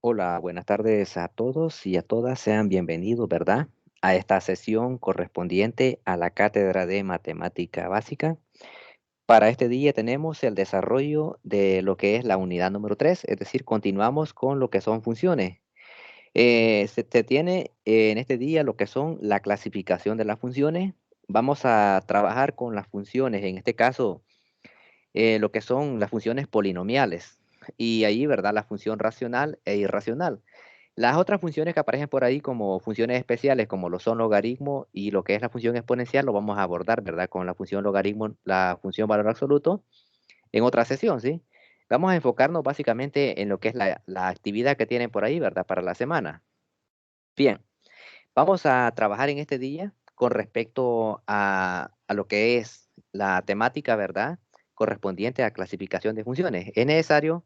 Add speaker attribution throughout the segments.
Speaker 1: Hola, buenas tardes a todos y a todas. Sean bienvenidos, ¿verdad? A esta sesión correspondiente a la Cátedra de Matemática Básica. Para este día tenemos el desarrollo de lo que es la unidad número 3, es decir, continuamos con lo que son funciones. Se tiene en este día lo que son la clasificación de las funciones. Vamos a trabajar con las funciones, en este caso, lo que son las funciones polinomiales. Y ahí, ¿verdad? La función racional e irracional. Las otras funciones que aparecen por ahí como funciones especiales, como lo son logaritmo y lo que es la función exponencial, lo vamos a abordar, ¿verdad? Con la función logaritmo, la función valor absoluto, en otra sesión, ¿sí? Vamos a enfocarnos básicamente en lo que es la actividad que tienen por ahí, ¿verdad? Para la semana. Bien, vamos a trabajar en este día con respecto a lo que es la temática, ¿verdad? Correspondiente a clasificación de funciones. Es necesario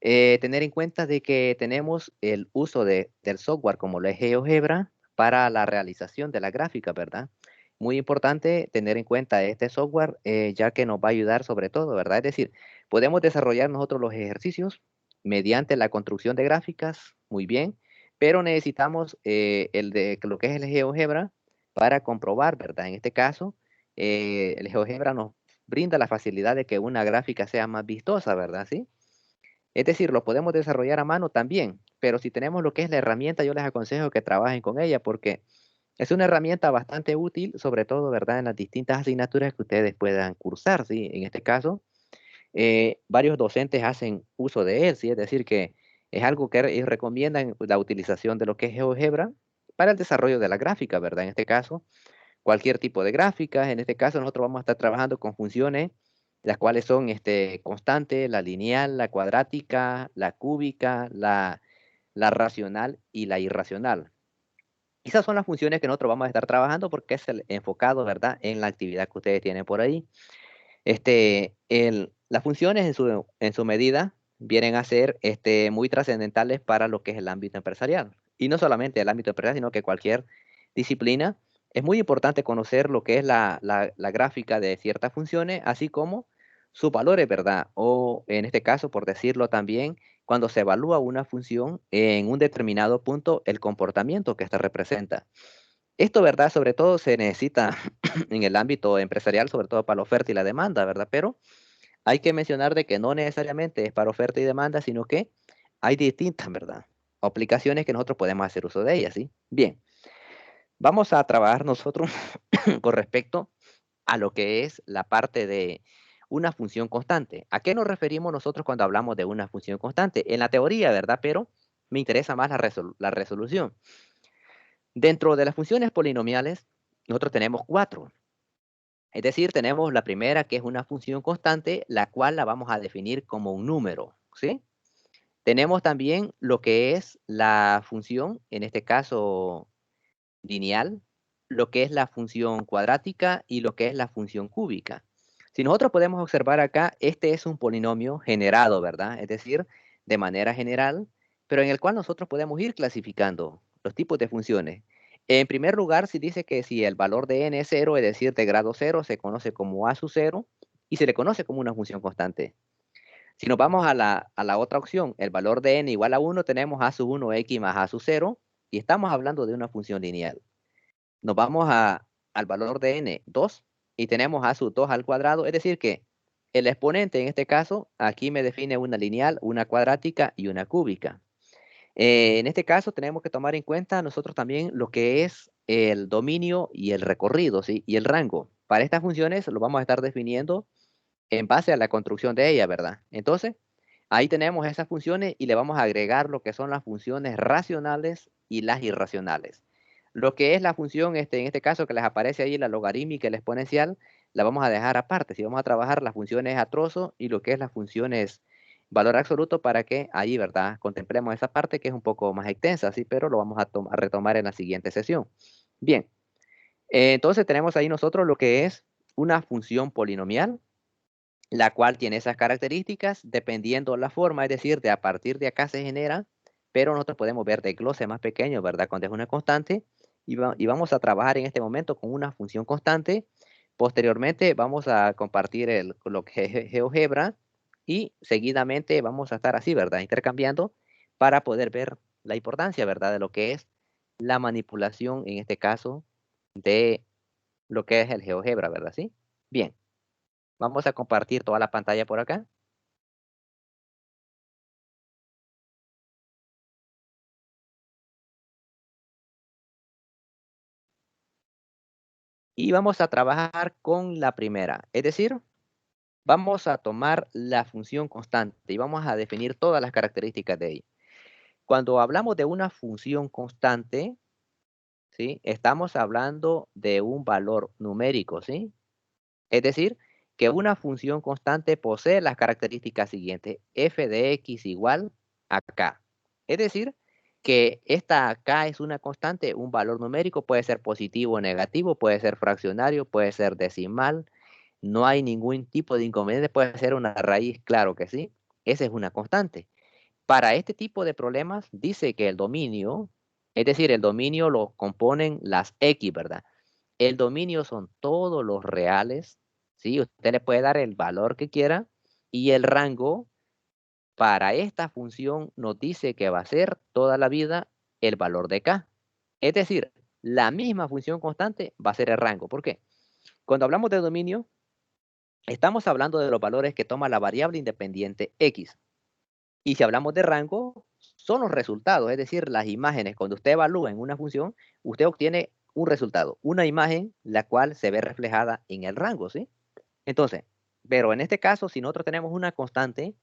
Speaker 1: tener en cuenta de que tenemos el uso del software como lo es GeoGebra para la realización de la gráfica, ¿verdad? Muy importante tener en cuenta este software, ya que nos va a ayudar sobre todo, ¿verdad? Es decir, podemos desarrollar nosotros los ejercicios mediante la construcción de gráficas, muy bien, pero necesitamos el de lo que es el GeoGebra para comprobar, ¿verdad? En este caso, el GeoGebra nos brinda la facilidad de que una gráfica sea más vistosa, ¿verdad? ¿Sí? Es decir, lo podemos desarrollar a mano también, pero si tenemos lo que es la herramienta, yo les aconsejo que trabajen con ella porque es una herramienta bastante útil, sobre todo, ¿verdad?, en las distintas asignaturas que ustedes puedan cursar, ¿sí? En este caso, varios docentes hacen uso de él, ¿sí? Es decir, que es algo que ellos recomiendan la utilización de lo que es GeoGebra para el desarrollo de la gráfica, ¿verdad? En este caso, cualquier tipo de gráficas. En este caso, nosotros vamos a estar trabajando con funciones, las cuales son constante, la lineal, la cuadrática, la cúbica, la racional y la irracional. Esas son las funciones que nosotros vamos a estar trabajando porque es el enfocado, ¿verdad?, en la actividad que ustedes tienen por ahí. Las funciones en su medida vienen a ser muy trascendentales para lo que es el ámbito empresarial. Y no solamente el ámbito empresarial, sino que cualquier disciplina. Es muy importante conocer lo que es la gráfica de ciertas funciones, así como sus valores, ¿verdad? O en este caso, por decirlo también, cuando se evalúa una función en un determinado punto, el comportamiento que ésta representa. Esto, ¿verdad? Sobre todo se necesita en el ámbito empresarial, sobre todo para la oferta y la demanda, ¿verdad? Pero hay que mencionar de que no necesariamente es para oferta y demanda, sino que hay distintas, ¿verdad? Aplicaciones que nosotros podemos hacer uso de ellas, ¿sí? Bien, vamos a trabajar nosotros con respecto a lo que es la parte de una función constante. ¿A qué nos referimos nosotros cuando hablamos de una función constante? En la teoría, ¿verdad? Pero me interesa más la resolución. Dentro de las funciones polinomiales, nosotros tenemos cuatro. Es decir, tenemos la primera, que es una función constante, la cual la vamos a definir como un número, ¿sí? Tenemos también lo que es la función, en este caso lineal, lo que es la función cuadrática y lo que es la función cúbica. Si nosotros podemos observar acá, este es un polinomio generado, ¿verdad? Es decir, de manera general, pero en el cual nosotros podemos ir clasificando los tipos de funciones. En primer lugar, si dice que si el valor de n es cero, es decir, de grado cero, se conoce como a sub cero y se le conoce como una función constante. Si nos vamos a la otra opción, el valor de n igual a 1, tenemos a sub 1 x más a sub cero y estamos hablando de una función lineal. Nos vamos al valor de n, 2, y tenemos a sub 2 al cuadrado, es decir que el exponente en este caso, aquí me define una lineal, una cuadrática y una cúbica. En este caso tenemos que tomar en cuenta nosotros también lo que es el dominio y el recorrido, ¿sí? Y el rango. Para estas funciones lo vamos a estar definiendo en base a la construcción de ella, ¿verdad? Entonces, ahí tenemos esas funciones y le vamos a agregar lo que son las funciones racionales y las irracionales. Lo que es la función, en este caso que les aparece ahí, la logarítmica y la exponencial, la vamos a dejar aparte. Si vamos a trabajar las funciones a trozo y lo que es las funciones valor absoluto para que ahí, ¿verdad? Contemplemos esa parte que es un poco más extensa, ¿sí? Pero lo vamos a retomar en la siguiente sesión. Bien, entonces tenemos ahí nosotros lo que es una función polinomial, la cual tiene esas características dependiendo la forma, es decir, de a partir de acá se genera, pero nosotros podemos ver de glose más pequeño, ¿verdad? Cuando es una constante, y vamos a trabajar en este momento con una función constante. Posteriormente vamos a compartir lo que es GeoGebra y seguidamente vamos a estar así, ¿verdad? Intercambiando para poder ver la importancia, ¿verdad?, de lo que es la manipulación, en este caso, de lo que es el GeoGebra, ¿verdad? ¿Sí? Bien, vamos a compartir toda la pantalla por acá. Y vamos a trabajar con la primera, es decir, vamos a tomar la función constante y vamos a definir todas las características de ella. Cuando hablamos de una función constante, ¿sí?, estamos hablando de un valor numérico, ¿sí? Es decir, que una función constante posee las características siguientes: f de x igual a k. Es decir, que esta k es una constante, un valor numérico, puede ser positivo o negativo, puede ser fraccionario, puede ser decimal, no hay ningún tipo de inconveniente, puede ser una raíz, claro que sí, esa es una constante. Para este tipo de problemas dice que el dominio, es decir, el dominio lo componen las x, ¿verdad? El dominio son todos los reales, ¿sí? Usted le puede dar el valor que quiera y el rango para esta función nos dice que va a ser toda la vida el valor de k. Es decir, la misma función constante va a ser el rango. ¿Por qué? Cuando hablamos de dominio, estamos hablando de los valores que toma la variable independiente x. Y si hablamos de rango, son los resultados, es decir, las imágenes. Cuando usted evalúa en una función, usted obtiene un resultado, una imagen, la cual se ve reflejada en el rango, ¿sí? Entonces, pero en este caso, si nosotros tenemos una constante,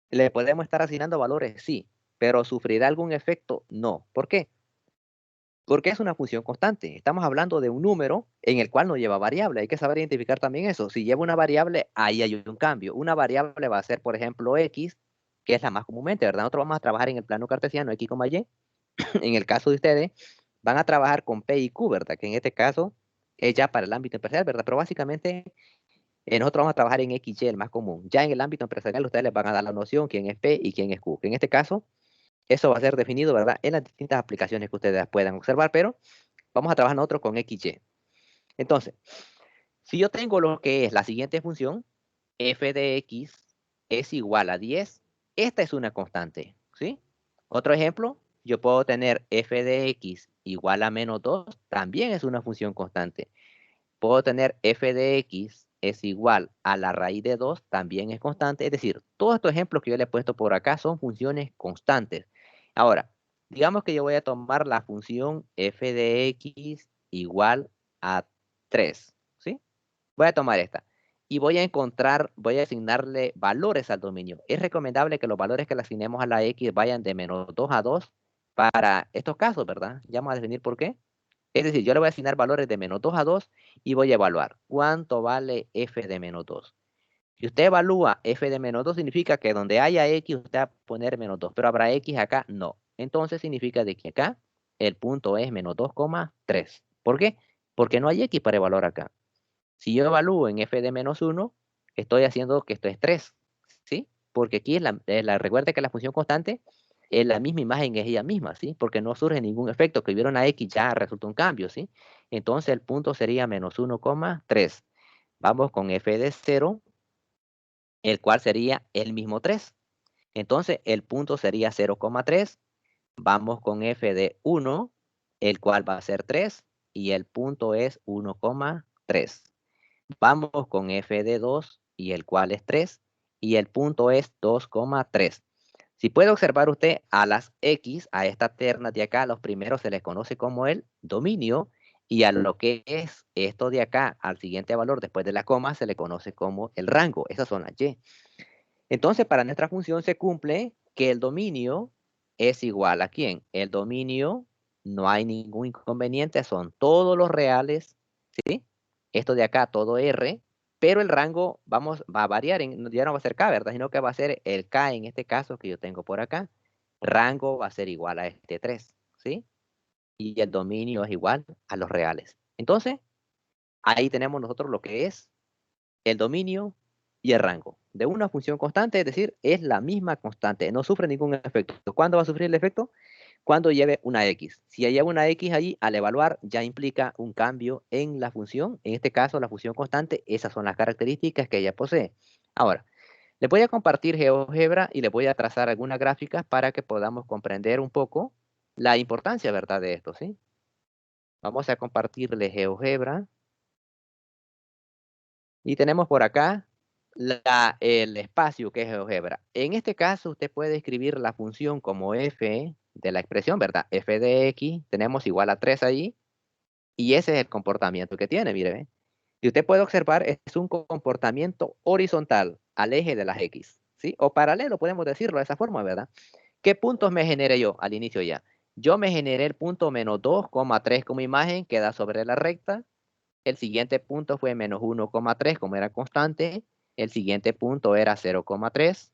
Speaker 1: ¿le podemos estar asignando valores? Sí, pero ¿sufrirá algún efecto? No. ¿Por qué? Porque es una función constante. Estamos hablando de un número en el cual no lleva variable. Hay que saber identificar también eso. Si lleva una variable, ahí hay un cambio. Una variable va a ser, por ejemplo, x, que es la más comúnmente, ¿verdad? Nosotros vamos a trabajar en el plano cartesiano, x, y. En el caso de ustedes, van a trabajar con p y q, ¿verdad? Que en este caso es ya para el ámbito empresarial, ¿verdad? Pero básicamente nosotros vamos a trabajar en x, y, el más común. Ya en el ámbito empresarial, ustedes les van a dar la noción quién es p y quién es q. Que en este caso, eso va a ser definido, ¿verdad?, en las distintas aplicaciones que ustedes puedan observar, pero vamos a trabajar nosotros con x, y. Entonces, si yo tengo lo que es la siguiente función, f de x es igual a 10, esta es una constante, ¿sí? Otro ejemplo, yo puedo tener f de x igual a menos 2, también es una función constante. Puedo tener f de x es igual a la raíz de 2, también es constante. Es decir, todos estos ejemplos que yo le he puesto por acá son funciones constantes. Ahora, digamos que yo voy a tomar la función f de x igual a 3, ¿sí? Voy a tomar esta y voy a asignarle valores al dominio. Es recomendable que los valores que le asignemos a la x vayan de menos 2 a 2 para estos casos, ¿verdad? Ya vamos a definir por qué. Es decir, yo le voy a asignar valores de menos 2 a 2 y voy a evaluar cuánto vale f de menos 2. Si usted evalúa f de menos 2, significa que donde haya x, usted va a poner menos 2, pero habrá x acá, no. Entonces significa de que acá el punto es menos 2,3. ¿Por qué? Porque no hay x para evaluar acá. Si yo evalúo en f de menos 1, estoy haciendo que esto es 3, ¿sí? Porque aquí recuerde que la función constante es la misma imagen, es ella misma, ¿sí? Porque no surge ningún efecto. Que hubiera una x ya resulta un cambio, ¿sí? Entonces el punto sería menos 1,3. Vamos con f de 0, el cual sería el mismo 3. Entonces el punto sería 0,3. Vamos con f de 1, el cual va a ser 3, y el punto es 1,3. Vamos con f de 2, y el cual es 3, y el punto es 2,3. Si puede observar usted a las x, a esta terna de acá, los primeros se les conoce como el dominio, y a lo que es esto de acá, al siguiente valor después de la coma, se le conoce como el rango. Esas son las y. Entonces, para nuestra función se cumple que el dominio es igual a ¿quién? El dominio, no hay ningún inconveniente, son todos los reales, ¿sí? Esto de acá, todo R, pero el rango va a variar, ya no va a ser K, ¿verdad? Sino que va a ser el K en este caso que yo tengo por acá. Rango va a ser igual a este 3, ¿sí? Y el dominio es igual a los reales. Entonces, ahí tenemos nosotros lo que es el dominio y el rango de una función constante, es decir, es la misma constante, no sufre ningún efecto. ¿Cuándo va a sufrir el efecto? Cuando lleve una x. Si lleva una x allí, al evaluar ya implica un cambio en la función, en este caso la función constante, esas son las características que ella posee. Ahora, Les voy a compartir GeoGebra y les voy a trazar algunas gráficas para que podamos comprender un poco la importancia, ¿verdad?, de esto, ¿sí? Vamos a compartirle GeoGebra. Y tenemos por acá el espacio que es GeoGebra. En este caso, usted puede escribir la función como f de la expresión, ¿verdad? F de x, tenemos igual a 3 ahí, y ese es el comportamiento que tiene, mire, ¿ve? Y usted puede observar, es un comportamiento horizontal al eje de las x, ¿sí? O paralelo, podemos decirlo de esa forma, ¿verdad? ¿Qué puntos me generé yo al inicio ya? Yo me generé el punto menos 2,3 como imagen, queda sobre la recta. El siguiente punto fue menos 1,3 como era constante. El siguiente punto era 0,3.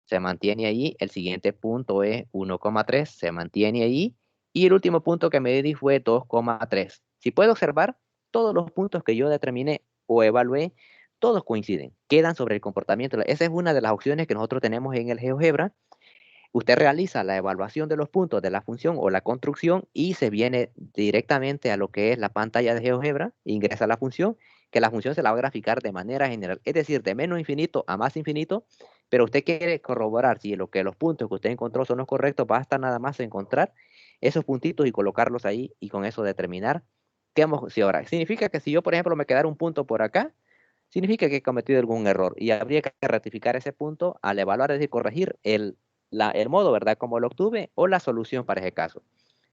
Speaker 1: Se mantiene ahí. El siguiente punto es 1,3. Se mantiene ahí. Y el último punto que me di fue 2,3. Si puedo observar, todos los puntos que yo determiné o evalué, todos coinciden. Quedan sobre el comportamiento. Esa es una de las opciones que nosotros tenemos en el GeoGebra. Usted realiza la evaluación de los puntos de la función o la construcción y se viene directamente a lo que es la pantalla de GeoGebra, ingresa la función, que la función se la va a graficar de manera general, es decir, de menos infinito a más infinito, pero usted quiere corroborar si los puntos que usted encontró son los correctos, basta nada más encontrar esos puntitos y colocarlos ahí y con eso determinar qué hemos, si ahora, significa que si yo, por ejemplo, me quedara un punto por acá, significa que he cometido algún error y habría que rectificar ese punto al evaluar, es decir, corregir el modo, ¿verdad? Como lo obtuve o la solución para ese caso.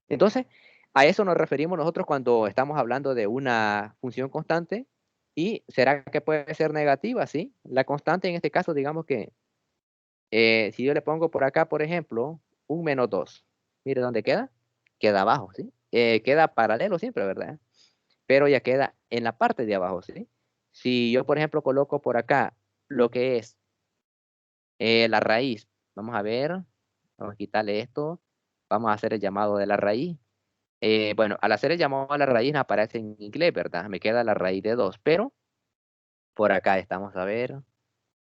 Speaker 1: Entonces, a eso nos referimos nosotros cuando estamos hablando de una función constante. ¿Y será que puede ser negativa? Sí. La constante en este caso, digamos que si yo le pongo por acá, por ejemplo, un menos 2, mire dónde queda. Queda abajo, ¿sí? Queda paralelo siempre, ¿verdad? Pero ya queda en la parte de abajo, ¿sí? Si yo, por ejemplo, coloco por acá lo que es la raíz, vamos a ver, vamos a quitarle esto, vamos a hacer el llamado de la raíz. Bueno, al hacer el llamado a la raíz aparece en inglés, ¿verdad? Me queda la raíz de 2, pero por acá estamos a ver.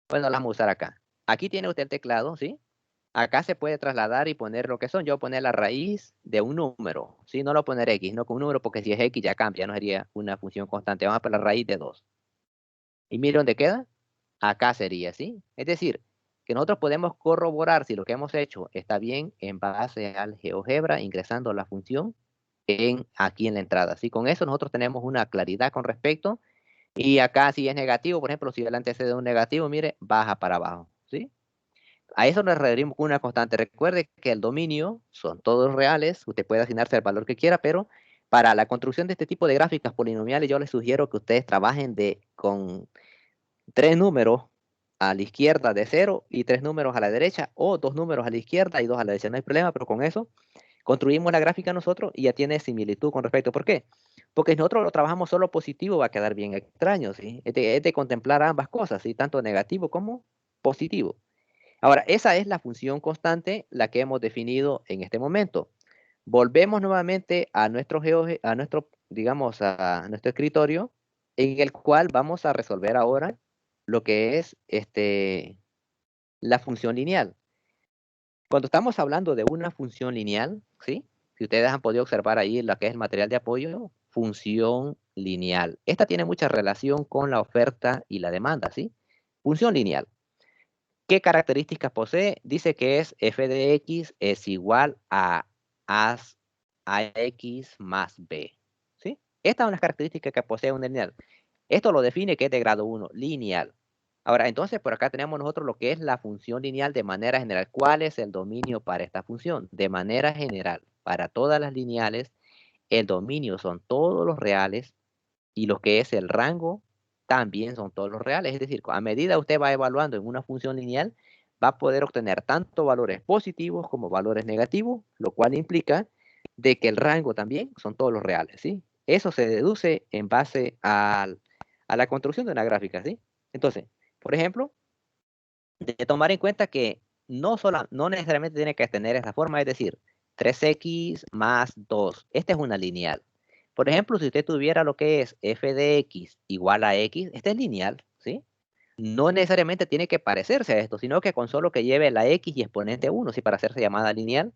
Speaker 1: Bueno, la vamos a usar acá. Aquí tiene usted el teclado, ¿sí? Acá se puede trasladar y poner lo que son. Yo voy a poner la raíz de un número, ¿sí? No lo poner X, no con un número, porque si es X ya cambia, no sería una función constante. Vamos a poner la raíz de 2. Y mire dónde queda. Acá sería, ¿sí? Es decir, que nosotros podemos corroborar si lo que hemos hecho está bien en base al GeoGebra, ingresando la función aquí en la entrada, ¿sí? Con eso nosotros tenemos una claridad con respecto. Y acá si es negativo, por ejemplo, si el antecede un negativo, mire, baja para abajo, ¿sí? A eso nos referimos con una constante. Recuerde que el dominio son todos reales, usted puede asignarse el valor que quiera, pero para la construcción de este tipo de gráficas polinomiales, yo les sugiero que ustedes trabajen con 3 números a la izquierda de 0 y 3 números a la derecha, o 2 números a la izquierda y 2 a la derecha. No hay problema, pero con eso construimos la gráfica nosotros y ya tiene similitud con respecto. ¿Por qué? Porque si nosotros lo trabajamos solo positivo, va a quedar bien extraño, ¿sí? Es de contemplar ambas cosas, ¿sí? Tanto negativo como positivo. Ahora, esa es la función constante, la que hemos definido en este momento. Volvemos nuevamente a nuestro, digamos, a nuestro escritorio, en el cual vamos a resolver ahora lo que es la función lineal. Cuando estamos hablando de una función lineal, ¿sí? Si ustedes han podido observar ahí lo que es el material de apoyo, función lineal. Esta tiene mucha relación con la oferta y la demanda, ¿sí? Función lineal. ¿Qué características posee? Dice que es f de x es igual a ax más b, ¿sí? Esta es una característica que posee un lineal. Esto lo define que es de grado 1, lineal. Ahora, entonces, por acá tenemos nosotros lo que es la función lineal de manera general. ¿Cuál es el dominio para esta función? De manera general, para todas las lineales, el dominio son todos los reales y lo que es el rango también son todos los reales. Es decir, a medida que usted va evaluando en una función lineal, va a poder obtener tanto valores positivos como valores negativos, lo cual implica de que el rango también son todos los reales, ¿sí? Eso se deduce en base a la construcción de una gráfica, ¿sí? Entonces, por ejemplo, de tomar en cuenta que no necesariamente tiene que tener esa forma, es decir, 3x más 2. Esta es una lineal. Por ejemplo, si usted tuviera lo que es f de x igual a x, este es lineal, ¿sí? No necesariamente tiene que parecerse a esto, sino que con solo que lleve la x y exponente 1, ¿sí? Para hacerse llamada lineal,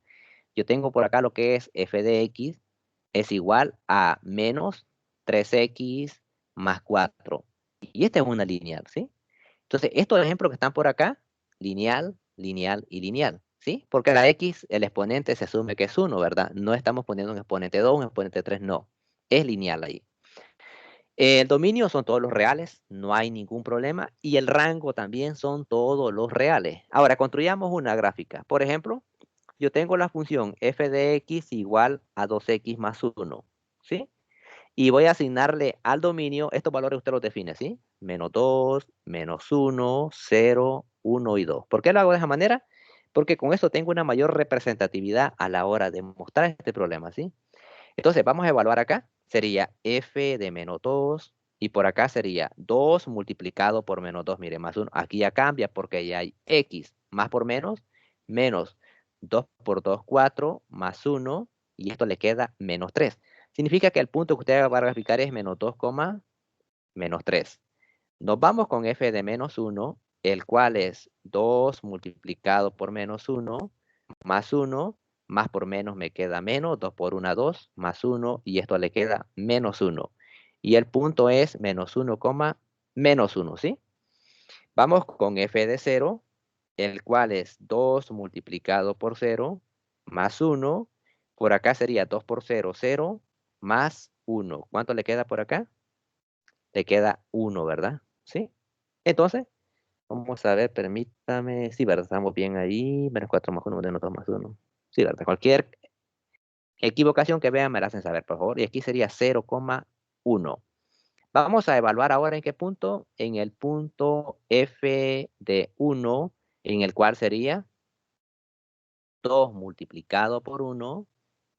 Speaker 1: yo tengo por acá lo que es f de x es igual a menos 3x más 4. Y esta es una lineal, ¿sí? Entonces, estos ejemplos que están por acá, lineal, lineal y lineal, ¿sí? Porque la x, el exponente se asume que es 1, ¿verdad? No estamos poniendo un exponente 2, un exponente 3, no. Es lineal ahí. El dominio son todos los reales, no hay ningún problema. Y el rango también son todos los reales. Ahora, construyamos una gráfica. Por ejemplo, yo tengo la función f de x igual a 2x más 1, ¿sí? Y voy a asignarle al dominio, estos valores usted los define, ¿sí? Menos 2, menos 1, 0, 1 y 2. ¿Por qué lo hago de esa manera? Porque con esto tengo una mayor representatividad a la hora de mostrar este problema, ¿sí? Entonces, vamos a evaluar acá. Sería f de menos 2 y por acá sería 2 multiplicado por menos 2. Mire, más 1. Aquí ya cambia porque ya hay x. Más por menos 2 por 2, 4, más 1. Y esto le queda menos 3. Significa que el punto que usted va a graficar es menos 2, menos 3. Nos vamos con f de menos 1, el cual es 2 multiplicado por menos 1, más 1, más por menos me queda menos, 2 por 1, 2, más 1, y esto le queda menos 1. Y el punto es menos 1, menos 1, ¿sí? Vamos con f de 0, el cual es 2 multiplicado por 0, más 1. Por acá sería 2 por 0, 0, más 1. ¿Cuánto le queda por acá? Le queda 1, ¿verdad? ¿Sí? Entonces, vamos a ver, permítame. Sí, ¿verdad? Estamos bien ahí. Menos 4 más 1, menos 2 más 1. Sí, ¿verdad? Cualquier equivocación que vean me la hacen saber, por favor. Y aquí sería 0,1. Vamos a evaluar ahora en qué punto. En el punto f de 1, en el cual sería 2 multiplicado por 1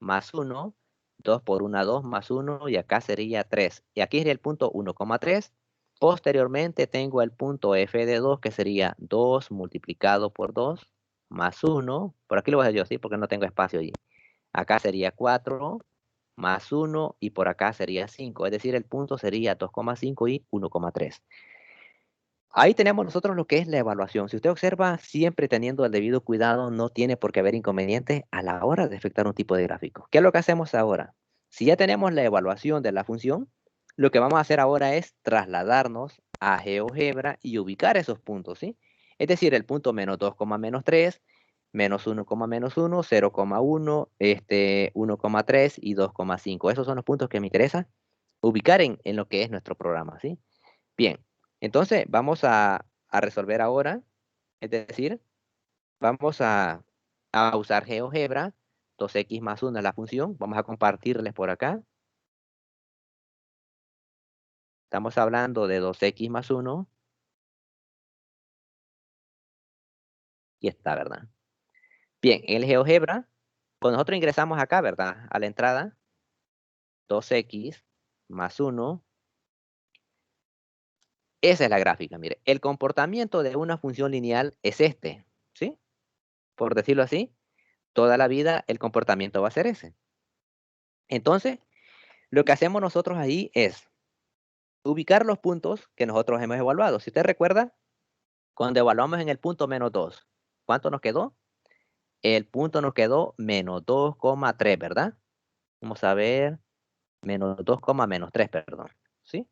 Speaker 1: más 1. 2 por 1, 2 más 1. Y acá sería 3. Y aquí sería el punto 1,3. Posteriormente tengo el punto f de 2, que sería 2 multiplicado por 2 más 1. Por aquí lo voy a hacer yo, ¿sí? Porque no tengo espacio allí. Acá sería 4 más 1 y por acá sería 5. Es decir, el punto sería 2,5 y 1,3. Ahí tenemos nosotros lo que es la evaluación. Si usted observa, siempre teniendo el debido cuidado, no tiene por qué haber inconvenientes a la hora de efectuar un tipo de gráfico. ¿Qué es lo que hacemos ahora? Si ya tenemos la evaluación de la función, lo que vamos a hacer ahora es trasladarnos a GeoGebra y ubicar esos puntos, ¿sí? Es decir, el punto menos 2, menos 3, menos 1, menos 1, 0,1, 1,3 y 2,5. Esos son los puntos que me interesa ubicar en lo que es nuestro programa, ¿sí? Bien, entonces vamos a resolver ahora, es decir, vamos a usar GeoGebra, 2x más 1 es la función, vamos a compartirles por acá. Estamos hablando de 2x más 1, y está, ¿verdad? Bien, en el GeoGebra, cuando nosotros ingresamos acá, ¿verdad? A la entrada, 2x más 1, esa es la gráfica, mire. El comportamiento de una función lineal es este, ¿sí? Por decirlo así, toda la vida el comportamiento va a ser ese. Entonces, lo que hacemos nosotros ahí es ubicar los puntos que nosotros hemos evaluado. Si usted recuerda, cuando evaluamos en el punto menos 2, ¿cuánto nos quedó? El punto nos quedó menos 2,3, ¿verdad? Vamos a ver, menos 2, menos 3, perdón. ¿Sí?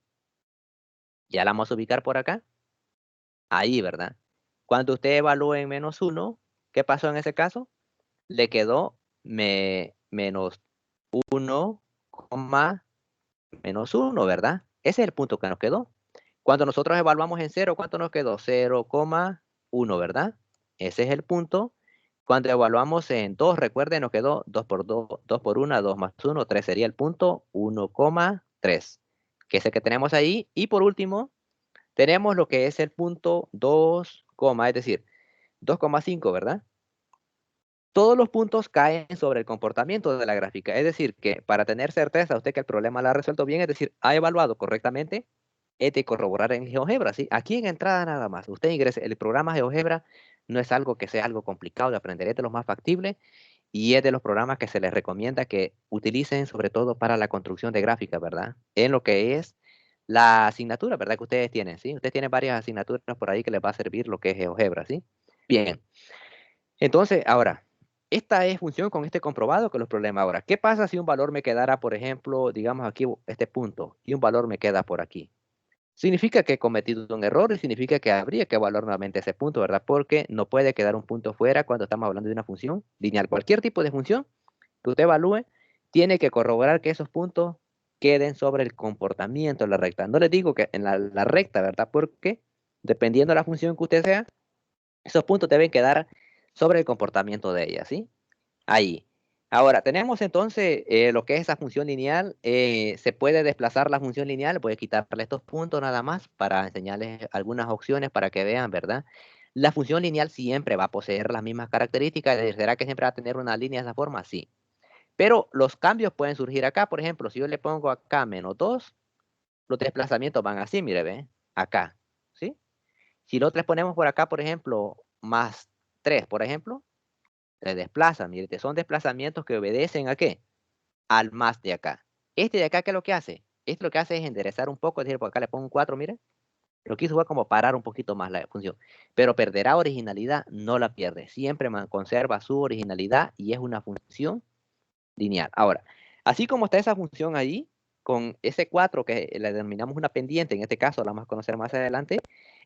Speaker 1: Ya la vamos a ubicar por acá. Ahí, ¿verdad? Cuando usted evalúe en menos 1, ¿qué pasó en ese caso? Le quedó menos 1, menos 1, ¿verdad? Ese es el punto que nos quedó. Cuando nosotros evaluamos en 0, ¿cuánto nos quedó? 0,1, ¿verdad? Ese es el punto. Cuando evaluamos en 2, recuerden, nos quedó 2 por 2, 2 por 1, 2 más 1, 3 sería el punto 1,3, que es el que tenemos ahí. Y por último, tenemos lo que es el punto 2, es decir, 2,5, ¿verdad? Todos los puntos caen sobre el comportamiento de la gráfica. Es decir, que para tener certeza usted que el problema lo ha resuelto bien, es decir, ha evaluado correctamente, es de corroborar en GeoGebra, ¿sí? Aquí en entrada nada más. Usted ingrese, el programa GeoGebra no es algo que sea algo complicado de aprender, es de los más factibles y es de los programas que se les recomienda que utilicen sobre todo para la construcción de gráficas, ¿verdad? En lo que es la asignatura, ¿verdad? Que ustedes tienen, ¿sí? Ustedes tienen varias asignaturas por ahí que les va a servir lo que es GeoGebra, ¿sí? Bien. Entonces, ahora, esta es función con este comprobado que los problemas. Ahora, ¿qué pasa si un valor me quedara, por ejemplo, digamos aquí, este punto, y un valor me queda por aquí? significa que he cometido un error y significa que habría que evaluar nuevamente ese punto, ¿verdad? Porque no puede quedar un punto fuera cuando estamos hablando de una función lineal. Cualquier tipo de función que usted evalúe, tiene que corroborar que esos puntos queden sobre el comportamiento de la recta. No les digo que en la recta, ¿verdad? Porque dependiendo de la función que usted sea, esos puntos deben quedar sobre el comportamiento de ella, ¿sí? Ahí. Ahora, tenemos entonces lo que es esa función lineal. Se puede desplazar la función lineal. Voy a quitarle estos puntos nada más para enseñarles algunas opciones para que vean, ¿verdad? La función lineal siempre va a poseer las mismas características. ¿Será que siempre va a tener una línea de esa forma? Sí. Pero los cambios pueden surgir acá. Por ejemplo, si yo le pongo acá -2, los desplazamientos van así, mire, ve, acá, ¿sí? Si nosotros les ponemos por acá, por ejemplo, +3, por ejemplo, se desplazan, mire, son desplazamientos que obedecen ¿a qué? Al más de acá. Este de acá, ¿qué es lo que hace? Este lo que hace es enderezar un poco, es decir, por acá le pongo un 4, mire. Lo que hizo fue como parar un poquito más la función. Pero perderá originalidad, no la pierde. Siempre conserva su originalidad y es una función lineal. Ahora, así como está esa función ahí, con ese 4 que le denominamos una pendiente, en este caso la vamos a conocer más adelante,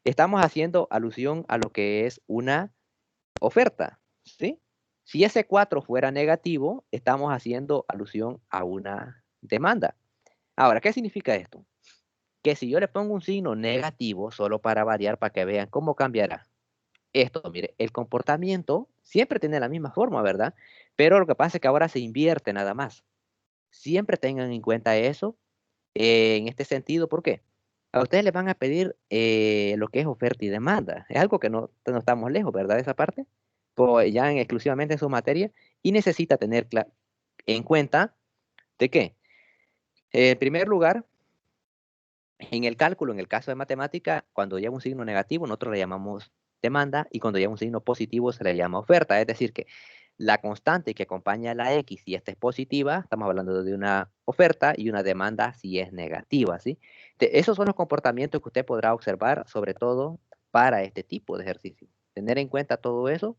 Speaker 1: estamos haciendo alusión a lo que es una oferta, ¿sí? Si ese 4 fuera negativo, estamos haciendo alusión a una demanda. Ahora, ¿qué significa esto? Que si yo le pongo un signo negativo, solo para variar, para que vean cómo cambiará. Esto, mire, el comportamiento siempre tiene la misma forma, ¿verdad? Pero lo que pasa es que ahora se invierte nada más. Siempre tengan en cuenta eso en este sentido. ¿Por qué? A ustedes les van a pedir lo que es oferta y demanda. Es algo que no estamos lejos, ¿verdad? De esa parte. Pues ya exclusivamente en su materia. Y necesita tener en cuenta de qué. En primer lugar, en el cálculo, en el caso de matemática, cuando lleva un signo negativo, nosotros le llamamos demanda, y cuando lleva un signo positivo se le llama oferta. Es decir, que la constante que acompaña a la X, si esta es positiva, estamos hablando de una oferta, y una demanda si es negativa, ¿sí? Esos son los comportamientos que usted podrá observar, sobre todo para este tipo de ejercicio. Tener en cuenta todo eso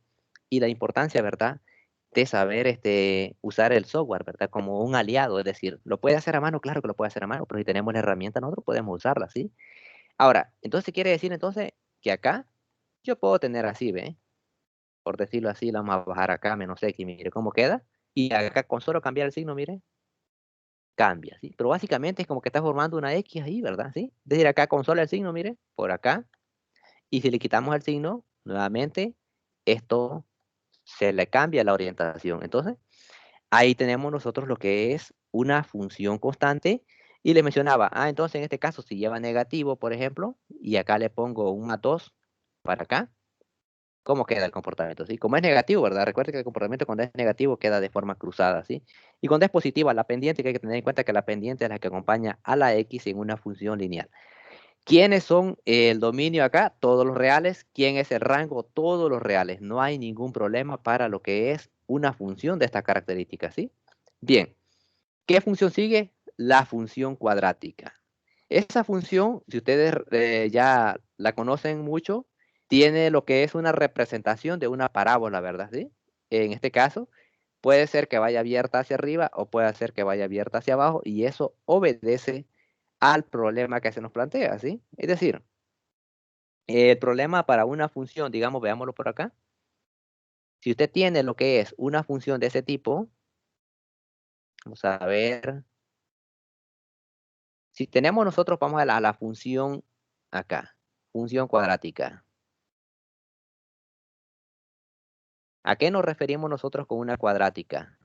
Speaker 1: y la importancia, ¿verdad?, de saber usar el software, ¿verdad? Como un aliado, es decir, ¿lo puede hacer a mano? Claro que lo puede hacer a mano, pero si tenemos la herramienta nosotros podemos usarla, ¿sí? Ahora, entonces quiere decir entonces que acá yo puedo tener así, ¿ve? Por decirlo así, la vamos a bajar acá, -X, mire cómo queda. Y acá con solo cambiar el signo, mire, cambia, ¿sí? Pero básicamente es como que está formando una X ahí, ¿verdad? ¿Sí? Es decir, acá con solo el signo, mire, por acá. Y si le quitamos el signo, nuevamente, esto se le cambia la orientación. Entonces, ahí tenemos nosotros lo que es una función constante. Y le mencionaba, entonces en este caso, si lleva negativo, por ejemplo, y acá le pongo un +2 para acá, ¿cómo queda el comportamiento? ¿Sí? Como es negativo, ¿verdad? Recuerde que el comportamiento cuando es negativo queda de forma cruzada, ¿sí? Y cuando es positiva, la pendiente, que hay que tener en cuenta que la pendiente es la que acompaña a la X en una función lineal. ¿Quiénes son el dominio acá? Todos los reales. ¿Quién es el rango? Todos los reales. No hay ningún problema para lo que es una función de esta característica, ¿sí? Bien, ¿qué función sigue? La función cuadrática. Esa función, si ustedes ya la conocen mucho, tiene lo que es una representación de una parábola, ¿verdad? ¿Sí? En este caso, puede ser que vaya abierta hacia arriba o puede ser que vaya abierta hacia abajo, y eso obedece al problema que se nos plantea, ¿sí? Es decir, el problema para una función, digamos, veámoslo por acá. Si usted tiene lo que es una función de ese tipo, vamos a ver. Si tenemos nosotros, vamos a la función acá, función cuadrática. ¿A qué nos referimos nosotros con una cuadrática?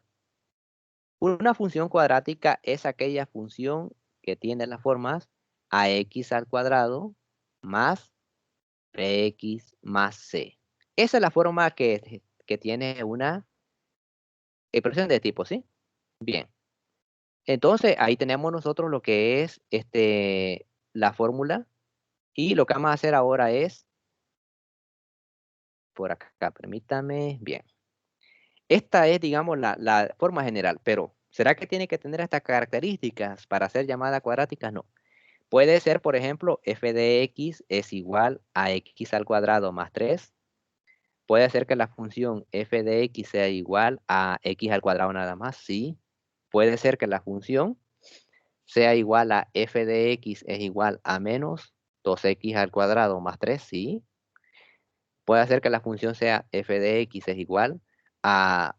Speaker 1: Una función cuadrática es aquella función que tiene las formas ax² más bx más c. Esa es la forma que tiene una expresión de tipo, ¿sí? Bien. Entonces, ahí tenemos nosotros lo que es la fórmula, y lo que vamos a hacer ahora es por acá, permítame. Bien. Esta es, digamos, la forma general, pero ¿será que tiene que tener estas características para ser llamada cuadrática? No. Puede ser, por ejemplo, f de x es igual a x² más 3. Puede ser que la función f de x sea igual a x² nada más, sí. Puede ser que la función sea igual a f de x es igual a menos 2x al cuadrado más 3, sí. Puede hacer que la función sea f de x es igual a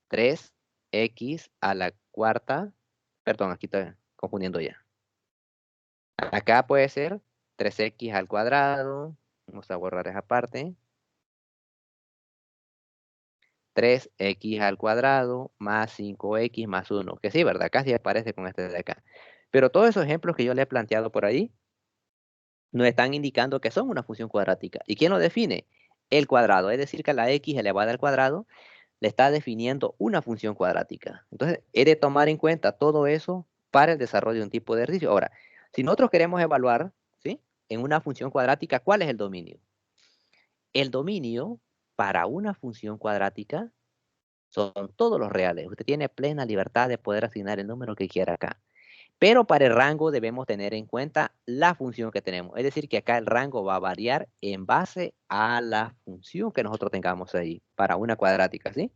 Speaker 1: 3x a la cuarta. Perdón, aquí estoy confundiendo ya. Acá puede ser 3x al cuadrado. Vamos a borrar esa parte. 3x al cuadrado más 5x más 1. Que sí, ¿verdad? Casi aparece con este de acá. Pero todos esos ejemplos que yo le he planteado por ahí nos están indicando que son una función cuadrática. ¿Y quién lo define? El cuadrado. Es decir, que la x elevada al cuadrado le está definiendo una función cuadrática. Entonces, he de tomar en cuenta todo eso para el desarrollo de un tipo de ejercicio. Ahora, si nosotros queremos evaluar, ¿sí?, en una función cuadrática, ¿cuál es el dominio? El dominio para una función cuadrática son todos los reales. Usted tiene plena libertad de poder asignar el número que quiera acá. Pero para el rango debemos tener en cuenta la función que tenemos. Es decir, que acá el rango va a variar en base a la función que nosotros tengamos ahí para una cuadrática, ¿sí?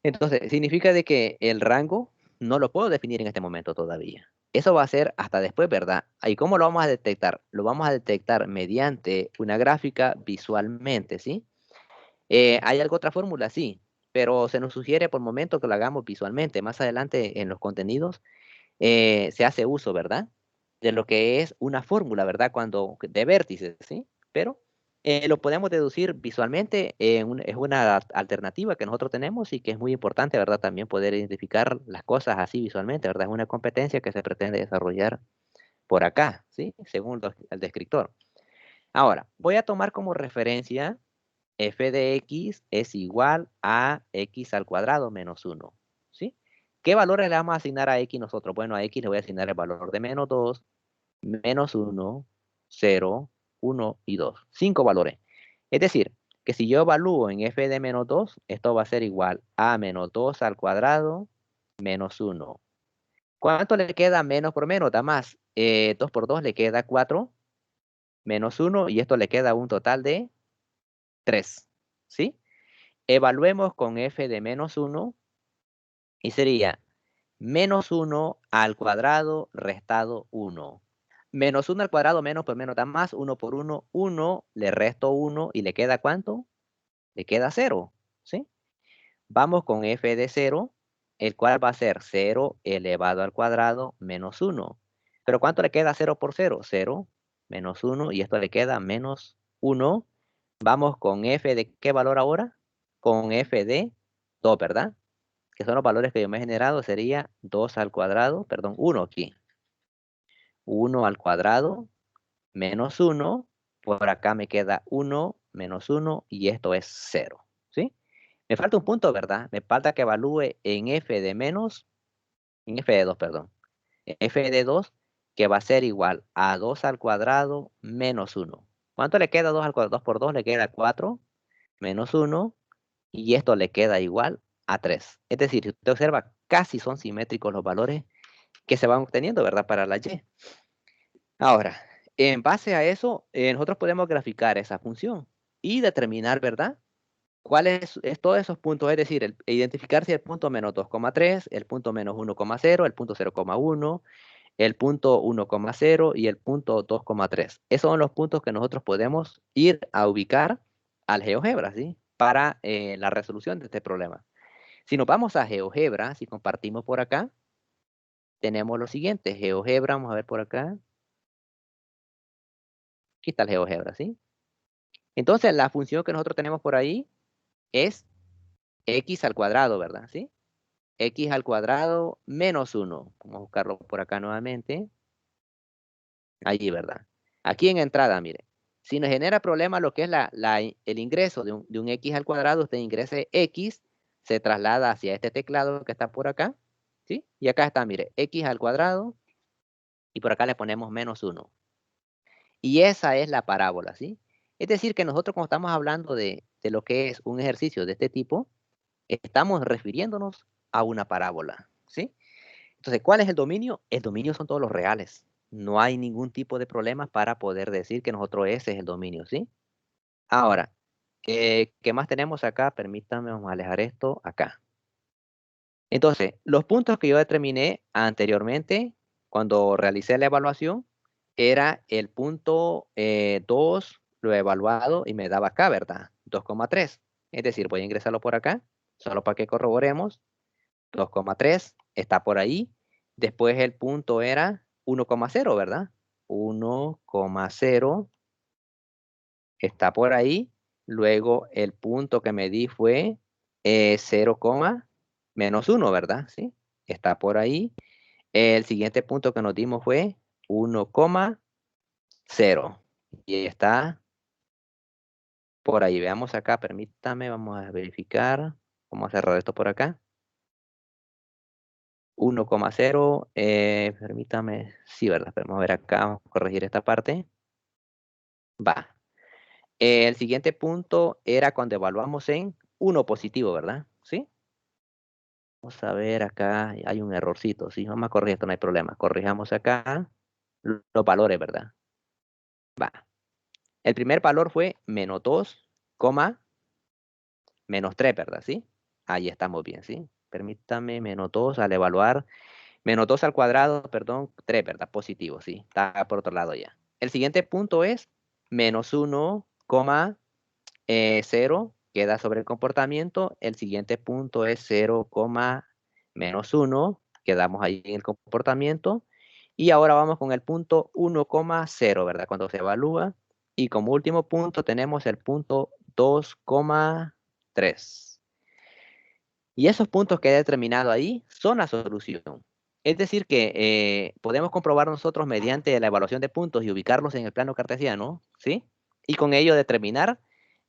Speaker 1: Entonces, significa de que el rango no lo puedo definir en este momento todavía. Eso va a ser hasta después, ¿verdad? ¿Y cómo lo vamos a detectar? Lo vamos a detectar mediante una gráfica visualmente, ¿sí? ¿Hay alguna otra fórmula? Sí, pero se nos sugiere por el momento que lo hagamos visualmente. Más adelante en los contenidos se hace uso, ¿verdad? De lo que es una fórmula, ¿verdad? Cuando de vértices, ¿sí? Pero lo podemos deducir visualmente, es una alternativa que nosotros tenemos y que es muy importante, ¿verdad? También poder identificar las cosas así visualmente, ¿verdad? Es una competencia que se pretende desarrollar por acá, ¿sí? Según el descriptor. Ahora, voy a tomar como referencia f de x es igual a x al cuadrado menos 1, ¿sí? ¿Qué valores le vamos a asignar a x nosotros? Bueno, a x le voy a asignar el valor de menos 2, menos 1, 0, 1 y 2. 5 valores. Es decir, que si yo evalúo en f de menos 2, esto va a ser igual a menos 2 al cuadrado menos 1. ¿Cuánto le queda menos por menos? Da más. 2 por 2 le queda 4, menos 1, y esto le queda un total de 3, ¿sí? Evaluemos con f de menos 1 y sería menos 1 al cuadrado restado 1. Menos 1 al cuadrado menos por menos da más, 1 por 1, 1, le resto 1 y le queda ¿cuánto? Le queda 0, ¿sí? Vamos con f de 0, el cual va a ser 0 elevado al cuadrado menos 1. ¿Pero cuánto le queda 0 por 0? 0 menos 1 y esto le queda menos 1. Vamos con f de ¿qué valor ahora? Con f de 2, ¿verdad? Que son los valores que yo me he generado, sería 2 al cuadrado, perdón, 1 aquí. 1 al cuadrado menos 1, por acá me queda 1 menos 1 y esto es 0, ¿sí? Me falta un punto, ¿verdad? Me falta que evalúe en f de menos, en f de 2, perdón. F de 2 que va a ser igual a 2 al cuadrado menos 1. ¿Cuánto le queda 2 al cuadrado? 2 por 2 le queda 4 menos 1 y esto le queda igual a 3. Es decir, si usted observa, casi son simétricos los valores que se van obteniendo, ¿verdad? Para la y. Ahora, en base a eso, nosotros podemos graficar esa función y determinar, ¿verdad? ¿Cuáles es todos esos puntos? Es decir, identificar si el punto menos 2,3, el punto menos 1,0, el punto 0,1, el punto 1,0 y el punto 2,3. Esos son los puntos que nosotros podemos ir a ubicar al GeoGebra, ¿sí? Para la resolución de este problema. Si nos vamos a GeoGebra, si compartimos por acá, tenemos lo siguiente. GeoGebra, vamos a ver por acá. Aquí está el GeoGebra, ¿sí? Entonces, la función que nosotros tenemos por ahí es x al cuadrado, ¿verdad? ¿Sí? X al cuadrado menos 1. Vamos a buscarlo por acá nuevamente. Allí, ¿verdad? Aquí en entrada, mire. Si nos genera problema lo que es el ingreso de un x al cuadrado, usted ingrese x, se traslada hacia este teclado que está por acá, ¿sí? Y acá está, mire, x al cuadrado, y por acá le ponemos menos 1. Y esa es la parábola, ¿sí? Es decir, que nosotros cuando estamos hablando de lo que es un ejercicio de este tipo, estamos refiriéndonos a una parábola, ¿sí? Entonces, ¿cuál es el dominio? El dominio son todos los reales. No hay ningún tipo de problema para poder decir que nosotros ese es el dominio, ¿sí? Ahora, ¿qué más tenemos acá? Permítanme, vamos a alejar esto acá. Entonces, los puntos que yo determiné anteriormente, cuando realicé la evaluación, era el punto 2, lo he evaluado y me daba acá, ¿verdad? 2,3. Es decir, voy a ingresarlo por acá, solo para que corroboremos. 2,3 está por ahí. Después el punto era 1,0, ¿verdad? 1,0 está por ahí. Luego el punto que me di fue 0, menos 1, ¿verdad? Sí, está por ahí. El siguiente punto que nos dimos fue 1,0. Y está por ahí. Veamos acá, permítame, vamos a verificar. Vamos a cerrar esto por acá. 1,0, permítame, sí, ¿verdad? Vamos a ver acá, vamos a corregir esta parte. Va. El siguiente punto era cuando evaluamos en 1 positivo, ¿verdad? ¿Sí? Vamos a ver acá, hay un errorcito, sí, vamos a corregir esto, no hay problema. Corrijamos acá los valores, ¿verdad? Va. El primer valor fue menos 2, menos 3, ¿verdad? ¿Sí? Ahí estamos bien, ¿sí? Permítame, menos 2 al evaluar. Menos 2 al cuadrado, perdón, 3, ¿verdad? Positivo, sí. Está por otro lado ya. El siguiente punto es menos 1, 0, queda sobre el comportamiento. El siguiente punto es 0, menos 1, quedamos ahí en el comportamiento. Y ahora vamos con el punto 1,0, ¿verdad? Cuando se evalúa. Y como último punto tenemos el punto 2,3. Y esos puntos que he determinado ahí son la solución. Es decir, que podemos comprobar nosotros mediante la evaluación de puntos y ubicarlos en el plano cartesiano, ¿sí? Y con ello determinar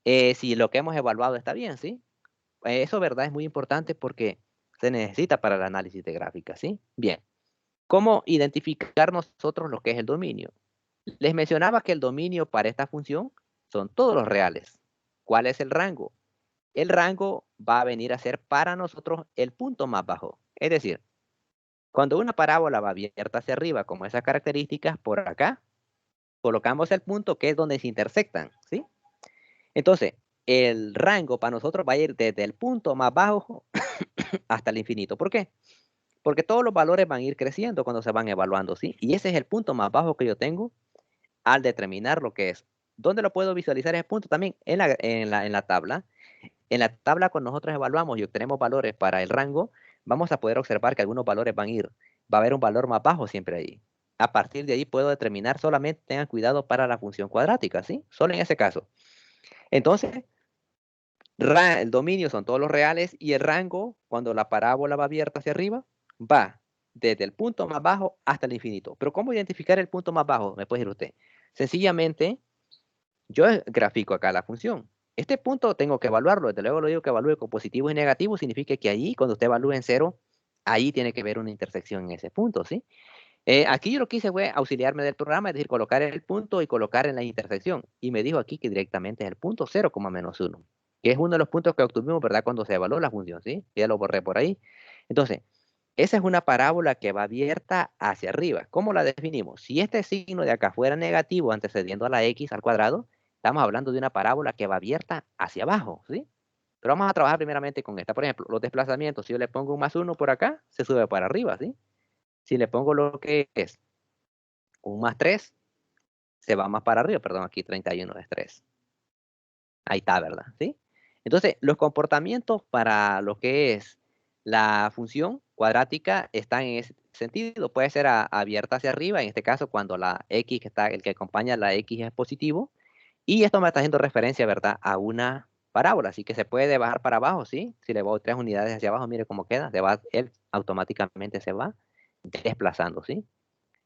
Speaker 1: si lo que hemos evaluado está bien, ¿sí? Eso, ¿verdad? Es muy importante porque se necesita para el análisis de gráficas, ¿sí? Bien. ¿Cómo identificar nosotros lo que es el dominio? Les mencionaba que el dominio para esta función son todos los reales. ¿Cuál es el rango? El rango va a venir a ser para nosotros el punto más bajo. Es decir, cuando una parábola va abierta hacia arriba, como esas características, por acá, colocamos el punto que es donde se intersectan, ¿sí? Entonces, el rango para nosotros va a ir desde el punto más bajo hasta el infinito. ¿Por qué? Porque todos los valores van a ir creciendo cuando se van evaluando, ¿sí? Y ese es el punto más bajo que yo tengo al determinar lo que es. ¿Dónde lo puedo visualizar ese punto? También en la tabla. En la tabla, cuando nosotros evaluamos y obtenemos valores para el rango, vamos a poder observar que algunos valores van a ir, va a haber un valor más bajo siempre ahí. A partir de ahí puedo determinar solamente, tengan cuidado para la función cuadrática, ¿sí? Solo en ese caso. Entonces, el dominio son todos los reales y el rango, cuando la parábola va abierta hacia arriba, va desde el punto más bajo hasta el infinito. Pero ¿cómo identificar el punto más bajo? Me puede decir usted. Sencillamente, yo grafico acá la función. Este punto tengo que evaluarlo. Desde luego lo digo que evalúe con positivos y negativos. Significa que ahí, cuando usted evalúe en 0, ahí tiene que ver una intersección en ese punto, ¿sí? Aquí yo lo que hice fue auxiliarme del programa, es decir, colocar el punto y colocar en la intersección. Y me dijo aquí que directamente es el punto 0, menos 1, que es uno de los puntos que obtuvimos, ¿verdad? Cuando se evaluó la función, ¿sí? Ya lo borré por ahí. Entonces, esa es una parábola que va abierta hacia arriba. ¿Cómo la definimos? Si este signo de acá fuera negativo antecediendo a la x al cuadrado, estamos hablando de una parábola que va abierta hacia abajo, ¿sí? Pero vamos a trabajar primeramente con esta. Por ejemplo, los desplazamientos. Si yo le pongo un más 1 por acá, se sube para arriba, ¿sí? Si le pongo lo que es un más 3, se va más para arriba. Perdón, aquí 31 es 3. Ahí está, ¿verdad? ¿Sí? Entonces, los comportamientos para lo que es la función cuadrática están en ese sentido. Puede ser abierta hacia arriba, en este caso cuando la x que está, el que acompaña la x es positivo. Y esto me está haciendo referencia, ¿verdad? A una parábola, así que se puede bajar para abajo, ¿sí? Si le voy 3 unidades hacia abajo, mire cómo queda. Él automáticamente se va desplazando, ¿sí?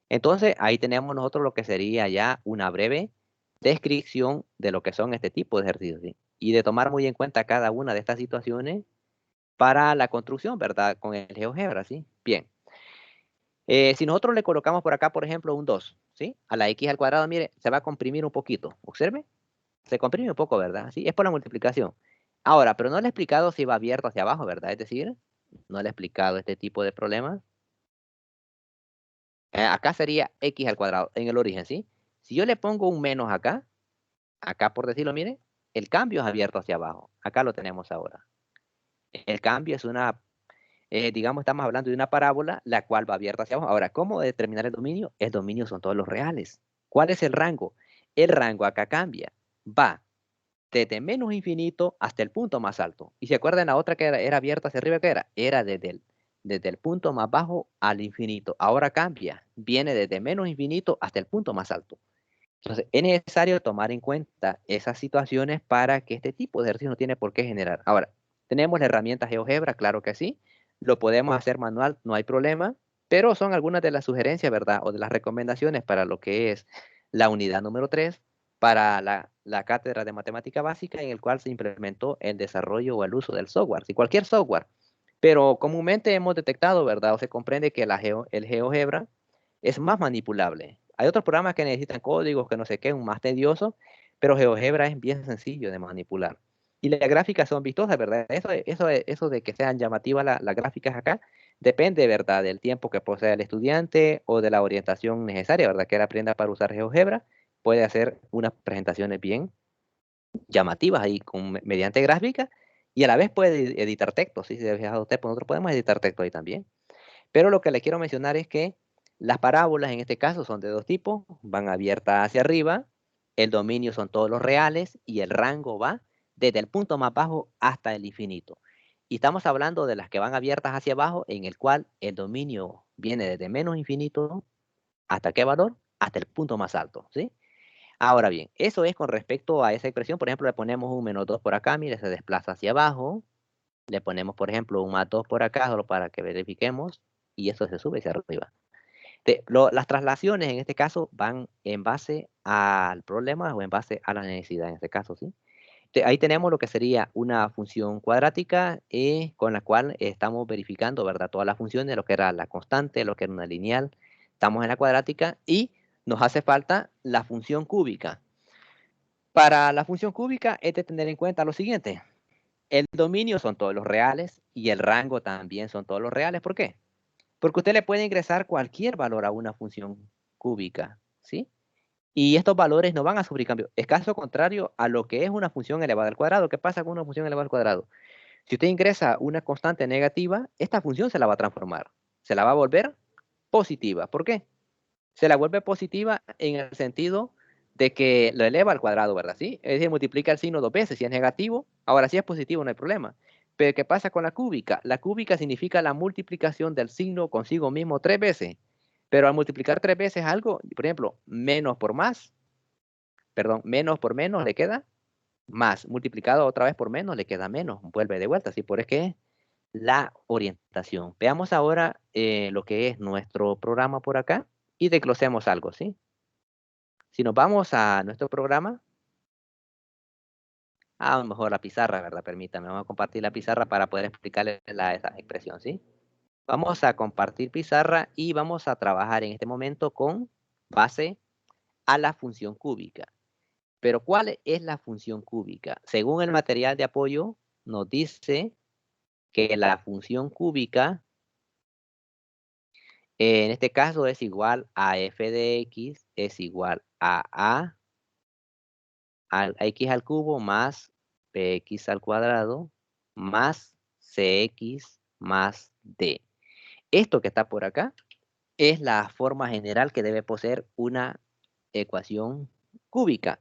Speaker 1: Entonces, ahí tenemos nosotros lo que sería ya una breve descripción de lo que son este tipo de ejercicios, ¿sí? Y de tomar muy en cuenta cada una de estas situaciones para la construcción, ¿verdad? Con el GeoGebra, ¿sí? Bien. Si nosotros le colocamos por acá, por ejemplo, un 2, ¿sí? A la x al cuadrado, mire, se va a comprimir un poquito. Observe, se comprime un poco, ¿verdad? Sí, es por la multiplicación. Ahora, pero no le he explicado si va abierto hacia abajo, ¿verdad? Es decir, no le he explicado este tipo de problemas. Acá sería x al cuadrado en el origen, ¿sí? Si yo le pongo un menos acá por decirlo, mire, el cambio es abierto hacia abajo. Acá lo tenemos ahora. El cambio es digamos, estamos hablando de una parábola, la cual va abierta hacia abajo. Ahora, ¿cómo determinar el dominio? El dominio son todos los reales. ¿Cuál es el rango? El rango acá cambia. Va desde menos infinito hasta el punto más alto. Y se acuerdan la otra que era abierta hacia arriba, ¿qué era? Era desde el punto más bajo al infinito. Ahora cambia. Viene desde menos infinito hasta el punto más alto. Entonces, es necesario tomar en cuenta esas situaciones para que este tipo de ejercicio no tiene por qué generar. Ahora, ¿tenemos la herramienta GeoGebra? Claro que sí. Lo podemos hacer manual, no hay problema. Pero son algunas de las sugerencias, ¿verdad? O de las recomendaciones para lo que es la unidad número 3 para la cátedra de matemática básica en el cual se implementó el desarrollo o el uso del software. Si cualquier software. Pero comúnmente hemos detectado, ¿verdad? O se comprende que el GeoGebra es más manipulable. Hay otros programas que necesitan códigos, que no sé qué, un más tedioso, pero GeoGebra es bien sencillo de manipular. Y las gráficas son vistosas, ¿verdad? Eso de que sean llamativas las gráficas acá, depende, ¿verdad? Del tiempo que posea el estudiante o de la orientación necesaria, ¿verdad? Que él aprenda para usar GeoGebra, puede hacer unas presentaciones bien llamativas ahí mediante gráficas y a la vez puede editar texto. ¿Sí? Si se ha fijado usted, pues nosotros podemos editar texto ahí también. Pero lo que le quiero mencionar es que las parábolas en este caso son de dos tipos, van abiertas hacia arriba, el dominio son todos los reales y el rango va desde el punto más bajo hasta el infinito. Y estamos hablando de las que van abiertas hacia abajo, en el cual el dominio viene desde menos infinito hasta qué valor, hasta el punto más alto, ¿sí? Ahora bien, eso es con respecto a esa expresión, por ejemplo, le ponemos un menos 2 por acá, mire, se desplaza hacia abajo, le ponemos, por ejemplo, un más 2 por acá, solo para que verifiquemos, y eso se sube hacia arriba. Las traslaciones en este caso van en base al problema o en base a la necesidad en este caso, ¿sí? Ahí tenemos lo que sería una función cuadrática con la cual estamos verificando, ¿verdad? Todas las funciones, lo que era la constante, lo que era una lineal. Estamos en la cuadrática y nos hace falta la función cúbica. Para la función cúbica es de tener en cuenta lo siguiente. El dominio son todos los reales y el rango también son todos los reales. ¿Por qué? Porque usted le puede ingresar cualquier valor a una función cúbica, ¿sí? Y estos valores no van a sufrir cambio. Es caso contrario a lo que es una función elevada al cuadrado. ¿Qué pasa con una función elevada al cuadrado? Si usted ingresa una constante negativa, esta función se la va a transformar. Se la va a volver positiva. ¿Por qué? Se la vuelve positiva en el sentido de que lo eleva al cuadrado, ¿verdad? ¿Sí? Es decir, multiplica el signo dos veces. Si es negativo, ahora si es positivo no hay problema. Pero ¿qué pasa con la cúbica? La cúbica significa la multiplicación del signo consigo mismo tres veces. Pero al multiplicar tres veces algo, por ejemplo, menos por más, perdón, menos por menos le queda más. Multiplicado otra vez por menos le queda menos. Vuelve de vuelta. Así por es que la orientación. Veamos ahora lo que es nuestro programa por acá y desglosemos algo, ¿sí? Si nos vamos a nuestro programa, a lo mejor la pizarra, ¿verdad? Permítame, vamos a compartir la pizarra para poder explicarle esa expresión, ¿sí? Vamos a compartir pizarra y vamos a trabajar en este momento con base a la función cúbica. Pero ¿cuál es la función cúbica? Según el material de apoyo, nos dice que la función cúbica, en este caso, es igual a f de x, es igual a al x al cubo más bx al cuadrado más cx más d. Esto que está por acá es la forma general que debe poseer una ecuación cúbica.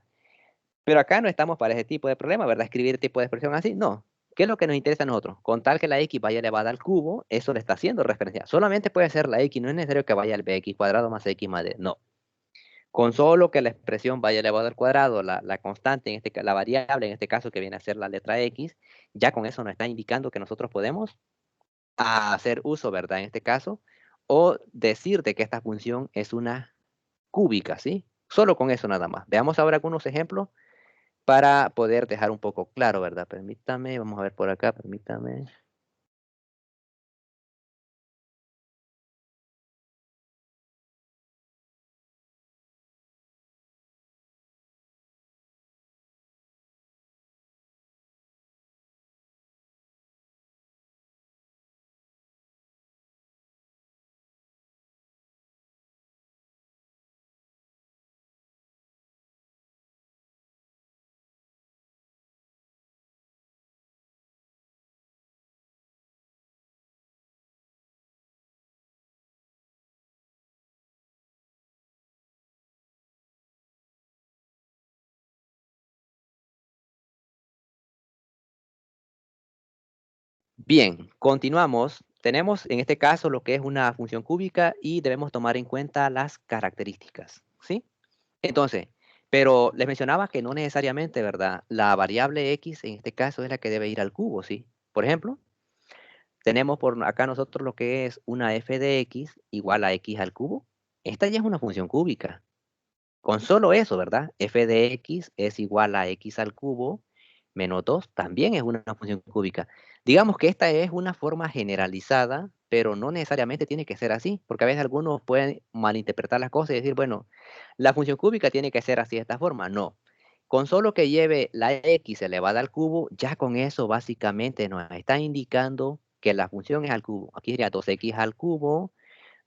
Speaker 1: Pero acá no estamos para ese tipo de problema, ¿verdad? Escribir tipo de expresión así, no. ¿Qué es lo que nos interesa a nosotros? Con tal que la x vaya elevada al cubo, eso le está haciendo referencia. Solamente puede ser la x, no es necesario que vaya al bx cuadrado más x más d, no. Con solo que la expresión vaya elevado al cuadrado, la constante, la variable en este caso que viene a ser la letra x, ya con eso nos está indicando que nosotros podemos hacer uso, ¿verdad? En este caso, o decirte que esta función es una cúbica, ¿sí? Solo con eso nada más. Veamos ahora algunos ejemplos para poder dejar un poco claro, ¿verdad? Permítame, vamos a ver por acá, permítame. Bien, continuamos. Tenemos en este caso lo que es una función cúbica y debemos tomar en cuenta las características, ¿sí? Entonces, pero les mencionaba que no necesariamente, ¿verdad? La variable x en este caso es la que debe ir al cubo, ¿sí? Por ejemplo, tenemos por acá nosotros lo que es una f de x igual a x al cubo. Esta ya es una función cúbica. Con solo eso, ¿verdad? F de x es igual a x al cubo menos 2 también es una función cúbica. Digamos que esta es una forma generalizada, pero no necesariamente tiene que ser así, porque a veces algunos pueden malinterpretar las cosas y decir, bueno, la función cúbica tiene que ser así de esta forma. No. Con solo que lleve la x elevada al cubo, ya con eso básicamente nos está indicando que la función es al cubo. Aquí sería 2x al cubo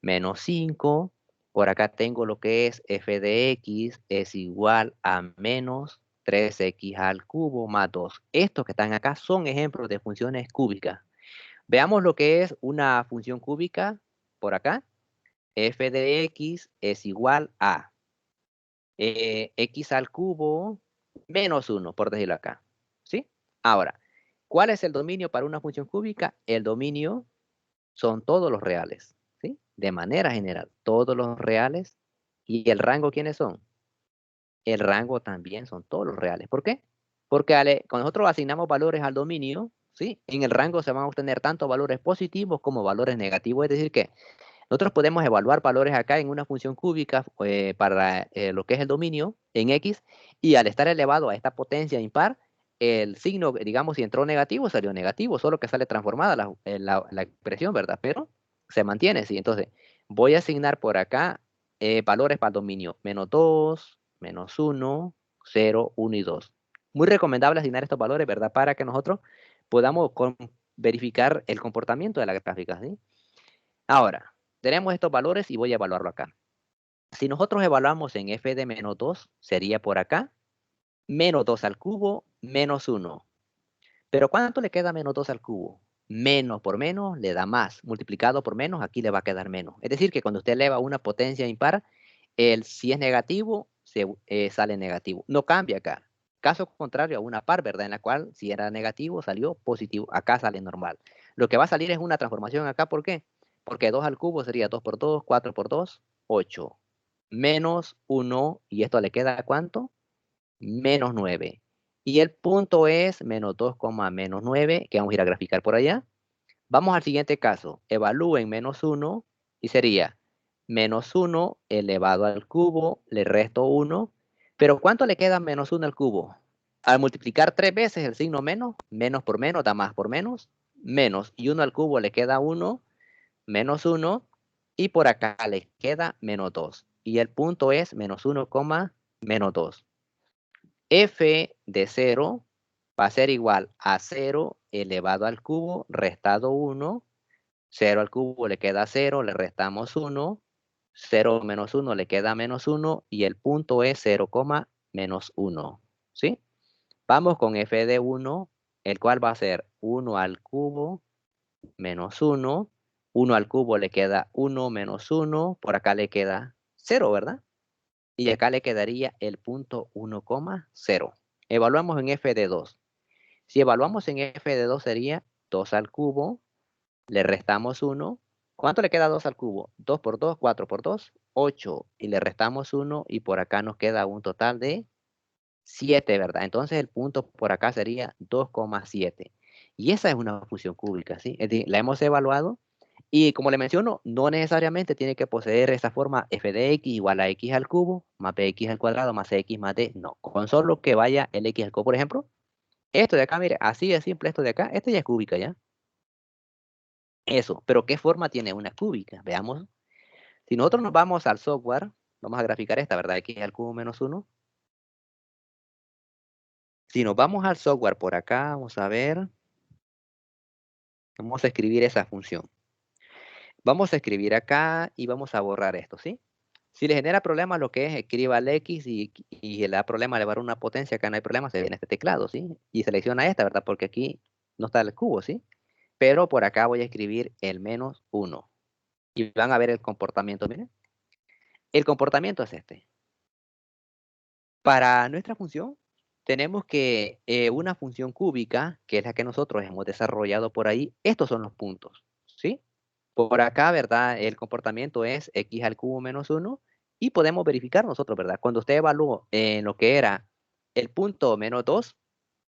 Speaker 1: menos 5. Por acá tengo lo que es f de x es igual a menos 3x al cubo más 2. Estos que están acá son ejemplos de funciones cúbicas. Veamos lo que es una función cúbica por acá. F de x es igual a x al cubo menos 1, por decirlo acá. ¿Sí? Ahora, ¿cuál es el dominio para una función cúbica? El dominio son todos los reales, ¿sí? De manera general, todos los reales. ¿Y el rango quiénes son? El rango también son todos los reales. ¿Por qué? Porque cuando nosotros asignamos valores al dominio, ¿sí? En el rango se van a obtener tanto valores positivos como valores negativos. Es decir, que nosotros podemos evaluar valores acá en una función cúbica para lo que es el dominio en X, y al estar elevado a esta potencia impar, el signo, digamos, si entró negativo, salió negativo, solo que sale transformada la expresión, ¿verdad? Pero se mantiene, ¿sí? Entonces, voy a asignar por acá valores para el dominio, menos 2, menos 1, 0, 1 y 2. Muy recomendable asignar estos valores, ¿verdad? Para que nosotros podamos verificar el comportamiento de la gráfica, ¿sí? Ahora, tenemos estos valores y voy a evaluarlo acá. Si nosotros evaluamos en f de menos 2, sería por acá, menos 2 al cubo, menos 1. Pero ¿cuánto le queda menos 2 al cubo? Menos por menos le da más. Multiplicado por menos, aquí le va a quedar menos. Es decir, que cuando usted eleva una potencia impar, si es negativo, sale negativo. No cambia acá. Caso contrario a una par, ¿verdad? En la cual si era negativo, salió positivo. Acá sale normal. Lo que va a salir es una transformación acá. ¿Por qué? Porque 2 al cubo sería 2 por 2, 4 por 2, 8. Menos 1, y esto le queda ¿cuánto? Menos 9. Y el punto es menos 2, menos 9, que vamos a ir a graficar por allá. Vamos al siguiente caso. Evalúen menos 1 y sería menos 1 elevado al cubo, le resto 1. Pero ¿cuánto le queda menos 1 al cubo? Al multiplicar 3 veces el signo menos por menos da más por menos, menos. Y 1 al cubo le queda 1, menos 1. Y por acá le queda menos 2. Y el punto es menos 1, menos 2. F de 0 va a ser igual a 0 elevado al cubo restado 1. 0 al cubo le queda 0, le restamos 1. 0 menos 1 le queda menos 1 y el punto es 0, menos 1. ¿Sí? Vamos con f de 1, el cual va a ser 1 al cubo menos 1. 1 al cubo le queda 1 menos 1. Por acá le queda 0, ¿verdad? Y acá le quedaría el punto 1, 0. Evaluamos en f de 2. Si evaluamos en f de 2 sería 2 al cubo, le restamos 1. ¿Cuánto le queda 2 al cubo? 2 por 2, 4 por 2, 8. Y le restamos 1 y por acá nos queda un total de 7, ¿verdad? Entonces el punto por acá sería 2,7. Y esa es una función cúbica, ¿sí? Es decir, la hemos evaluado y como le menciono, no necesariamente tiene que poseer esa forma f de x igual a x al cubo más bx al cuadrado más x más d. No, con solo que vaya el x al cubo, por ejemplo. Esto de acá, mire, así de simple esto de acá, esto ya es cúbica, ¿ya? Eso, pero ¿qué forma tiene una cúbica? Veamos. Si nosotros nos vamos al software, vamos a graficar esta, ¿verdad? X al cubo menos 1. Si nos vamos al software por acá, vamos a ver, vamos a escribir esa función. Vamos a escribir acá y vamos a borrar esto, ¿sí? Si le genera problemas lo que es, escriba el X y le da problema elevar una potencia, acá no hay problema, se viene este teclado, ¿sí? Y selecciona esta, ¿verdad? Porque aquí no está el cubo, ¿sí? Pero por acá voy a escribir el menos 1. Y van a ver el comportamiento, miren. El comportamiento es este. Para nuestra función, tenemos que una función cúbica, que es la que nosotros hemos desarrollado por ahí, estos son los puntos, ¿sí? Por acá, ¿verdad? El comportamiento es x al cubo menos uno y podemos verificar nosotros, ¿verdad? Cuando usted evaluó en lo que era el punto menos 2,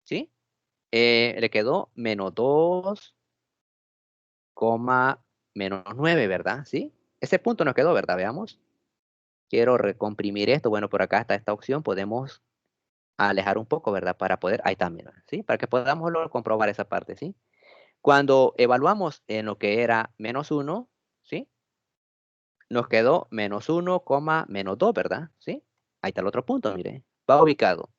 Speaker 1: ¿sí? Le quedó menos 2, menos 9, ¿verdad? ¿Sí? Ese punto nos quedó, ¿verdad? Veamos. Quiero recomprimir esto. Bueno, por acá está esta opción. Podemos alejar un poco, ¿verdad? Para poder, ahí está, mira, ¿sí? Para que podamos luego comprobar esa parte, ¿sí? Cuando evaluamos en lo que era menos 1, ¿sí? Nos quedó menos 1, menos 2, ¿verdad? ¿Sí? Ahí está el otro punto, mire. Va ubicado.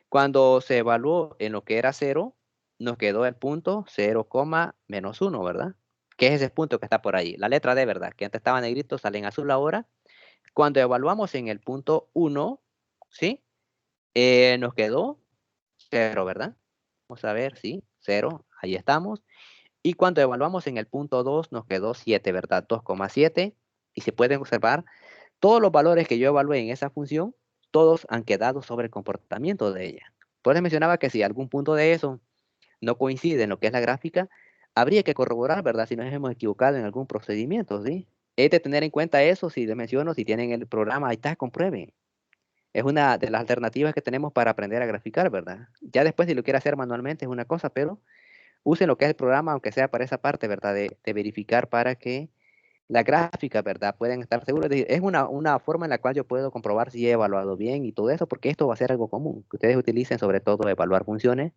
Speaker 1: Cuando se evaluó en lo que era 0, nos quedó el punto 0, menos 1, ¿verdad? Que es ese punto que está por ahí. La letra D, ¿verdad? Que antes estaba negrito, sale en azul ahora. Cuando evaluamos en el punto 1, ¿sí? Nos quedó 0, ¿verdad? Vamos a ver, sí, 0, ahí estamos. Y cuando evaluamos en el punto 2, nos quedó 7, ¿verdad? 2,7. Y se pueden observar, todos los valores que yo evalué en esa función, todos han quedado sobre el comportamiento de ella. Por eso mencionaba que si algún punto de eso no coincide en lo que es la gráfica, habría que corroborar, ¿verdad? Si nos hemos equivocado en algún procedimiento, ¿sí? Es de tener en cuenta eso, si les menciono, si tienen el programa, ahí está, comprueben. Es una de las alternativas que tenemos para aprender a graficar, ¿verdad? Ya después, si lo quiere hacer manualmente, es una cosa, pero usen lo que es el programa, aunque sea para esa parte, ¿verdad? De verificar para que la gráfica, ¿verdad? Pueden estar seguros. Es decir, es una forma en la cual yo puedo comprobar si he evaluado bien y todo eso, porque esto va a ser algo común, que ustedes utilicen sobre todo evaluar funciones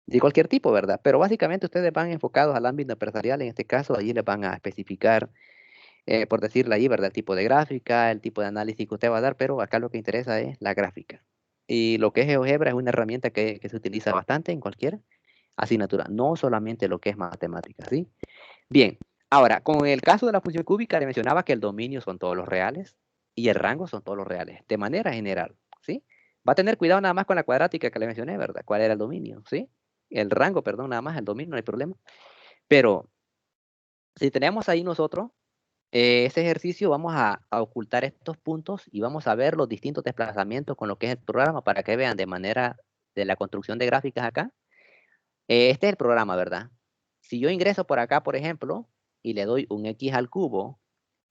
Speaker 1: de cualquier tipo, ¿verdad? Pero básicamente ustedes van enfocados al ámbito empresarial, en este caso, allí les van a especificar, por decirle ahí, ¿verdad? El tipo de gráfica, el tipo de análisis que usted va a dar, pero acá lo que interesa es la gráfica. Y lo que es GeoGebra es una herramienta que se utiliza bastante en cualquier asignatura, no solamente lo que es matemática, ¿sí? Bien, ahora, con el caso de la función cúbica, le mencionaba que el dominio son todos los reales y el rango son todos los reales, de manera general, ¿sí? Va a tener cuidado nada más con la cuadrática que le mencioné, ¿verdad? ¿Cuál era el dominio, sí? El rango, perdón, nada más, el dominio, no hay problema. Pero si tenemos ahí nosotros este ejercicio, vamos a ocultar estos puntos y vamos a ver los distintos desplazamientos con lo que es el programa para que vean de manera de la construcción de gráficas acá. Este es el programa, ¿verdad? Si yo ingreso por acá, por ejemplo, y le doy un x al cubo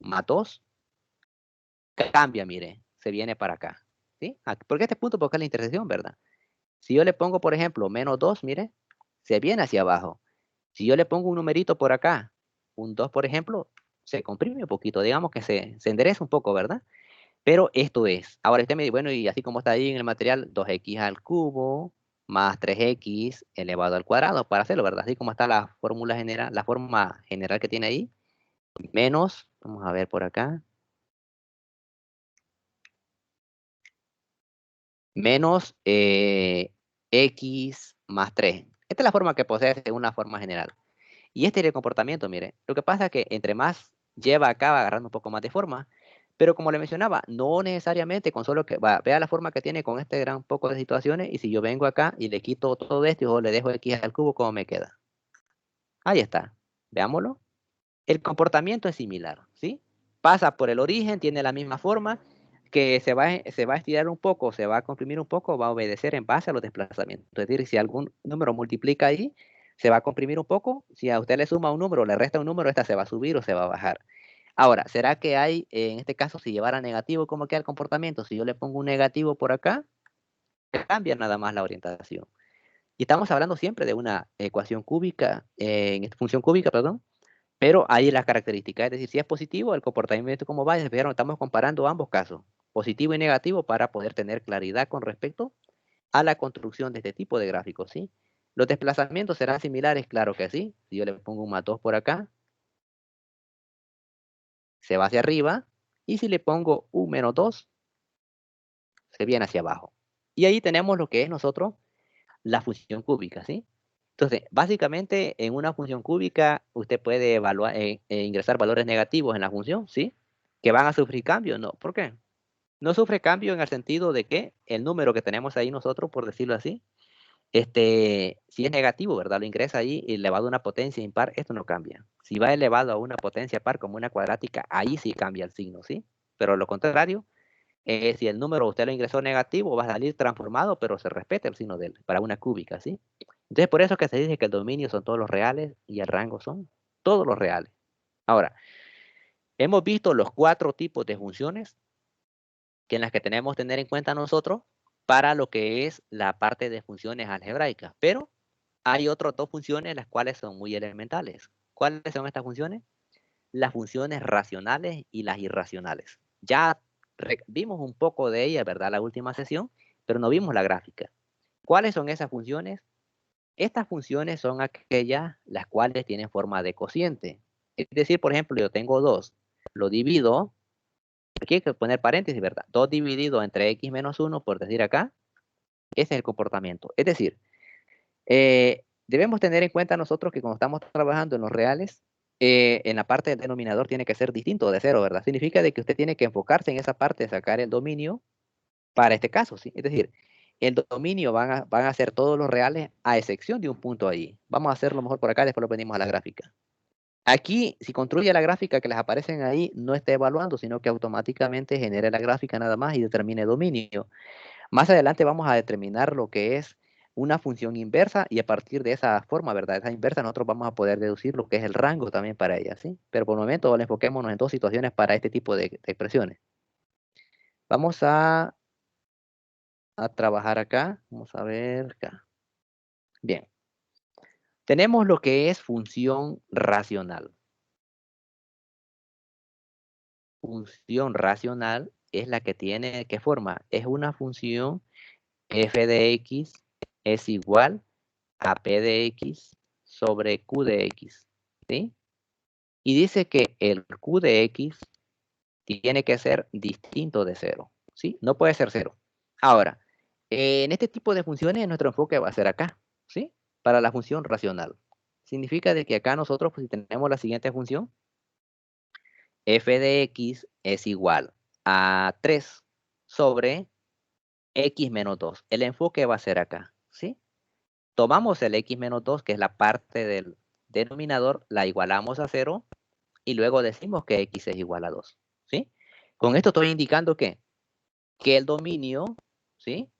Speaker 1: más 2, cambia, mire, se viene para acá, ¿sí? Porque este punto, porque es la intersección, ¿verdad? Si yo le pongo, por ejemplo, menos 2, mire, se viene hacia abajo. Si yo le pongo un numerito por acá, un 2, por ejemplo, se comprime un poquito, digamos que se endereza un poco, ¿verdad? Pero esto es. Ahora usted me dice, bueno, y así como está ahí en el material, 2x al cubo más 3x elevado al cuadrado para hacerlo, ¿verdad? Así como está la fórmula general, la forma general que tiene ahí, menos, vamos a ver por acá, menos x más 3. Esta es la forma que posee según la forma general. Y este es el comportamiento, mire. Lo que pasa es que entre más lleva acá, va agarrando un poco más de forma. Pero como le mencionaba, no necesariamente con solo que, vea la forma que tiene con este gran poco de situaciones. Y si yo vengo acá y le quito todo esto y luego le dejo x al cubo, ¿cómo me queda? Ahí está. Veámoslo. El comportamiento es similar, ¿sí? Pasa por el origen, tiene la misma forma, que se va a estirar un poco, se va a comprimir un poco, va a obedecer en base a los desplazamientos. Es decir, si algún número multiplica ahí, se va a comprimir un poco. Si a usted le suma un número, le resta un número, esta se va a subir o se va a bajar. Ahora, ¿será que hay, en este caso, si llevara negativo, cómo queda el comportamiento? Si yo le pongo un negativo por acá, cambia nada más la orientación. Y estamos hablando siempre de una ecuación cúbica, función cúbica, perdón, pero hay las características, es decir, si es positivo, el comportamiento cómo va, pero estamos comparando ambos casos, positivo y negativo, para poder tener claridad con respecto a la construcción de este tipo de gráficos, ¿sí? ¿Los desplazamientos serán similares? Claro que sí. Si yo le pongo un más 2 por acá, se va hacia arriba, y si le pongo un menos 2, se viene hacia abajo. Y ahí tenemos lo que es nosotros la función cúbica, ¿sí? Entonces, básicamente, en una función cúbica, usted puede evaluar, ingresar valores negativos en la función, ¿sí? ¿Que van a sufrir cambio? No. ¿Por qué? No sufre cambio en el sentido de que el número que tenemos ahí nosotros, por decirlo así, si es negativo, ¿verdad? Lo ingresa ahí elevado a una potencia impar, esto no cambia. Si va elevado a una potencia par como una cuadrática, ahí sí cambia el signo, ¿sí? Pero lo contrario, Si el número usted lo ingresó negativo, va a salir transformado, pero se respeta el signo para una cúbica, ¿sí? Entonces, por eso que se dice que el dominio son todos los reales y el rango son todos los reales. Ahora, hemos visto los 4 tipos de funciones que en las que tenemos que tener en cuenta nosotros para lo que es la parte de funciones algebraicas, pero hay otras 2 funciones las cuales son muy elementales. ¿Cuáles son estas funciones? Las funciones racionales y las irracionales. Ya vimos un poco de ellas, ¿verdad? La última sesión, pero no vimos la gráfica. ¿Cuáles son esas funciones? Estas funciones son aquellas las cuales tienen forma de cociente. Es decir, por ejemplo, yo tengo 2, lo divido, aquí hay que poner paréntesis, ¿verdad? 2 dividido entre x menos 1, por decir acá, ese es el comportamiento. Es decir, debemos tener en cuenta nosotros que cuando estamos trabajando en los reales, en la parte del denominador tiene que ser distinto de 0, ¿verdad? Significa de que usted tiene que enfocarse en esa parte de sacar el dominio para este caso, ¿sí? Es decir, el dominio van a ser todos los reales a excepción de un punto ahí. Vamos a hacerlo mejor por acá, después lo venimos a la gráfica. Aquí, si construye la gráfica que les aparecen ahí, no está evaluando, sino que automáticamente genera la gráfica nada más y determine dominio. Más adelante vamos a determinar lo que es una función inversa y a partir de esa forma, ¿verdad? Esa inversa nosotros vamos a poder deducir lo que es el rango también para ella, ¿sí? Pero por el momento enfoquémonos en 2 situaciones para este tipo de expresiones. Vamos a trabajar acá. Vamos a ver acá. Bien. Tenemos lo que es función racional. Función racional es la que tiene, ¿qué forma? Es una función f de x es igual a p de x sobre q de x, ¿sí? Y dice que el q de x tiene que ser distinto de 0, ¿sí? No puede ser 0. Ahora, en este tipo de funciones nuestro enfoque va a ser acá, ¿sí? Para la función racional. Significa de que acá nosotros, pues, si tenemos la siguiente función, f de x es igual a 3 sobre x menos 2. El enfoque va a ser acá, ¿sí? Tomamos el x menos 2, que es la parte del denominador, la igualamos a 0 y luego decimos que x es igual a 2, ¿sí? Con esto estoy indicando que el dominio, ¿sí?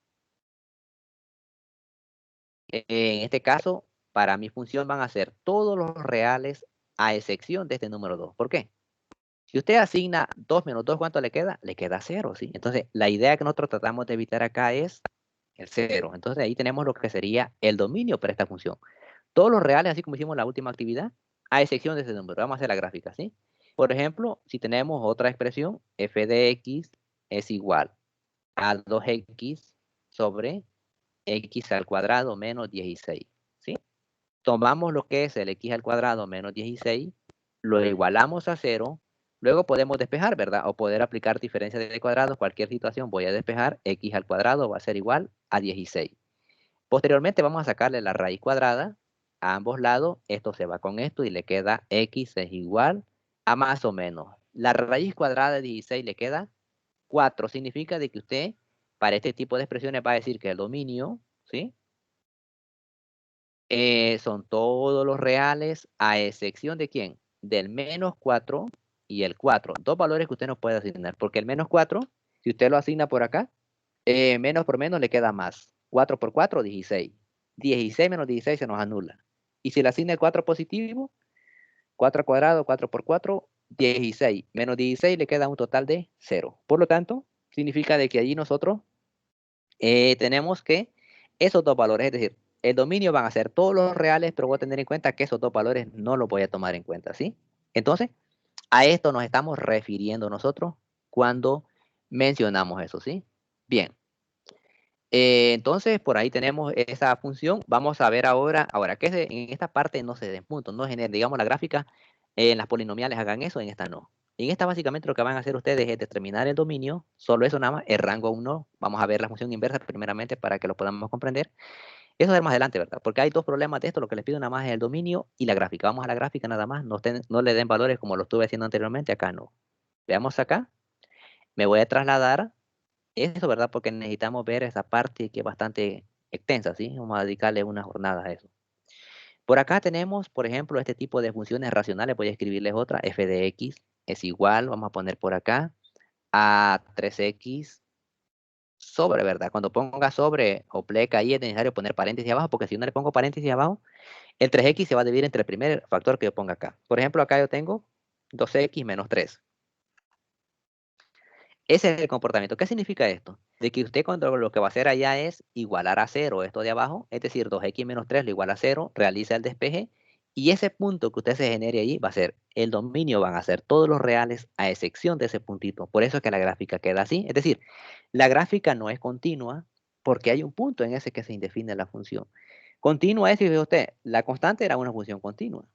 Speaker 1: En este caso, para mi función van a ser todos los reales a excepción de este número 2. ¿Por qué? Si usted asigna 2 menos 2, ¿cuánto le queda? Le queda 0, ¿sí? Entonces, la idea que nosotros tratamos de evitar acá es el 0. Entonces, ahí tenemos lo que sería el dominio para esta función. Todos los reales, así como hicimos en la última actividad, a excepción de ese número. Vamos a hacer la gráfica, ¿sí? Por ejemplo, si tenemos otra expresión, f de x es igual a 2x sobre x al cuadrado menos 16, ¿sí? Tomamos lo que es el x al cuadrado menos 16, lo igualamos a 0, luego podemos despejar, ¿verdad? O poder aplicar diferencia de cuadrados, cualquier situación voy a despejar, x al cuadrado va a ser igual a 16. Posteriormente vamos a sacarle la raíz cuadrada a ambos lados, esto se va con esto y le queda x es igual a más o menos. La raíz cuadrada de 16 le queda 4, significa de que usted para este tipo de expresiones va a decir que el dominio, ¿sí? Son todos los reales a excepción de ¿quién? Del menos 4 y el 4. 2 valores que usted no puede asignar, porque el menos 4, si usted lo asigna por acá, menos por menos le queda más. 4 por 4, 16. 16 menos 16 se nos anula. Y si le asigna el 4 positivo, 4 al cuadrado, 4 por 4, 16. Menos 16 le queda un total de 0. Por lo tanto, significa de que allí nosotros tenemos que esos 2 valores, es decir, el dominio van a ser todos los reales, pero voy a tener en cuenta que esos 2 valores no los voy a tomar en cuenta, ¿sí? Entonces, a esto nos estamos refiriendo nosotros cuando mencionamos eso, ¿sí? Bien. Entonces, por ahí tenemos esa función. Vamos a ver ahora que en esta parte no se den puntos, no generen, digamos, la gráfica, en las polinomiales hagan eso, en esta no. En esta básicamente lo que van a hacer ustedes es determinar el dominio, solo eso nada más, el rango 1. Vamos a ver la función inversa primeramente para que lo podamos comprender. Eso es más adelante, ¿verdad? Porque hay 2 problemas de esto, lo que les pido nada más es el dominio y la gráfica. Vamos a la gráfica nada más, no le den valores como lo estuve haciendo anteriormente, acá no. Veamos acá, me voy a trasladar eso, ¿verdad? Porque necesitamos ver esa parte que es bastante extensa, ¿sí? Vamos a dedicarle una jornada a eso. Por acá tenemos, por ejemplo, este tipo de funciones racionales. Voy a escribirles otra. F de x es igual, vamos a poner por acá, a 3x sobre, ¿verdad? Cuando ponga sobre o pleca ahí es necesario poner paréntesis abajo, porque si no le pongo paréntesis abajo, el 3x se va a dividir entre el primer factor que yo ponga acá. Por ejemplo, acá yo tengo 2x menos 3. Ese es el comportamiento. ¿Qué significa esto? De que usted cuando lo que va a hacer allá es igualar a 0 esto de abajo, es decir, 2x menos 3 lo iguala a 0, realiza el despeje, y ese punto que usted se genere ahí va a ser, el dominio van a ser todos los reales a excepción de ese puntito. Por eso es que la gráfica queda así. Es decir, la gráfica no es continua porque hay un punto en ese que se indefine la función. Continua es, si ve usted, la constante era una función continua.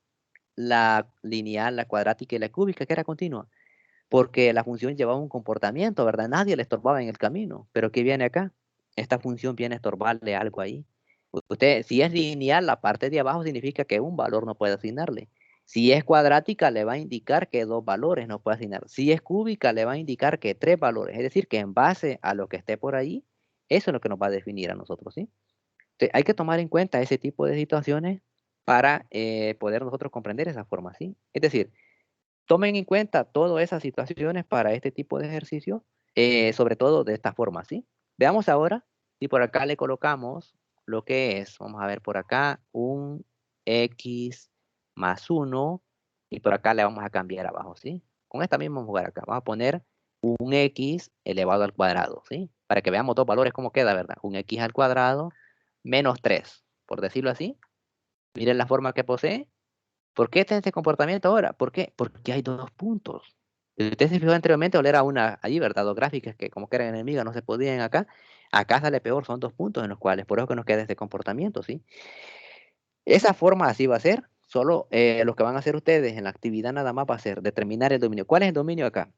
Speaker 1: La lineal, la cuadrática y la cúbica, que era continua porque la función llevaba un comportamiento, ¿verdad? Nadie le estorbaba en el camino, pero ¿qué viene acá? Esta función viene a estorbarle algo ahí. Usted, si es lineal, la parte de abajo significa que un valor no puede asignarle. Si es cuadrática, le va a indicar que dos valores no puede asignar. Si es cúbica, le va a indicar que tres valores. Es decir, que en base a lo que esté por ahí, eso es lo que nos va a definir a nosotros, ¿sí? Entonces, hay que tomar en cuenta ese tipo de situaciones para poder nosotros comprender esa forma, ¿sí? Es decir, tomen en cuenta todas esas situaciones para este tipo de ejercicio, sobre todo de esta forma, ¿sí? Veamos ahora si por acá le colocamos lo que es, vamos a ver por acá, un x más 1 y por acá le vamos a cambiar abajo, ¿sí? Con esta misma vamos a jugar acá, vamos a poner un x elevado al cuadrado, ¿sí? Para que veamos dos valores cómo queda, ¿verdad? Un x al cuadrado menos 3, por decirlo así. Miren la forma que posee. ¿Por qué está este comportamiento ahora? ¿Por qué? Porque hay dos puntos. Si usted se fijó anteriormente, era una allí, ¿verdad? Dos gráficas que como que eran enemigas, no se podían acá. Acá sale peor, son dos puntos en los cuales, por eso que nos queda este comportamiento, ¿sí? Esa forma así va a ser, solo lo que van a hacer ustedes en la actividad nada más va a ser determinar el dominio. ¿Cuál es el dominio acá?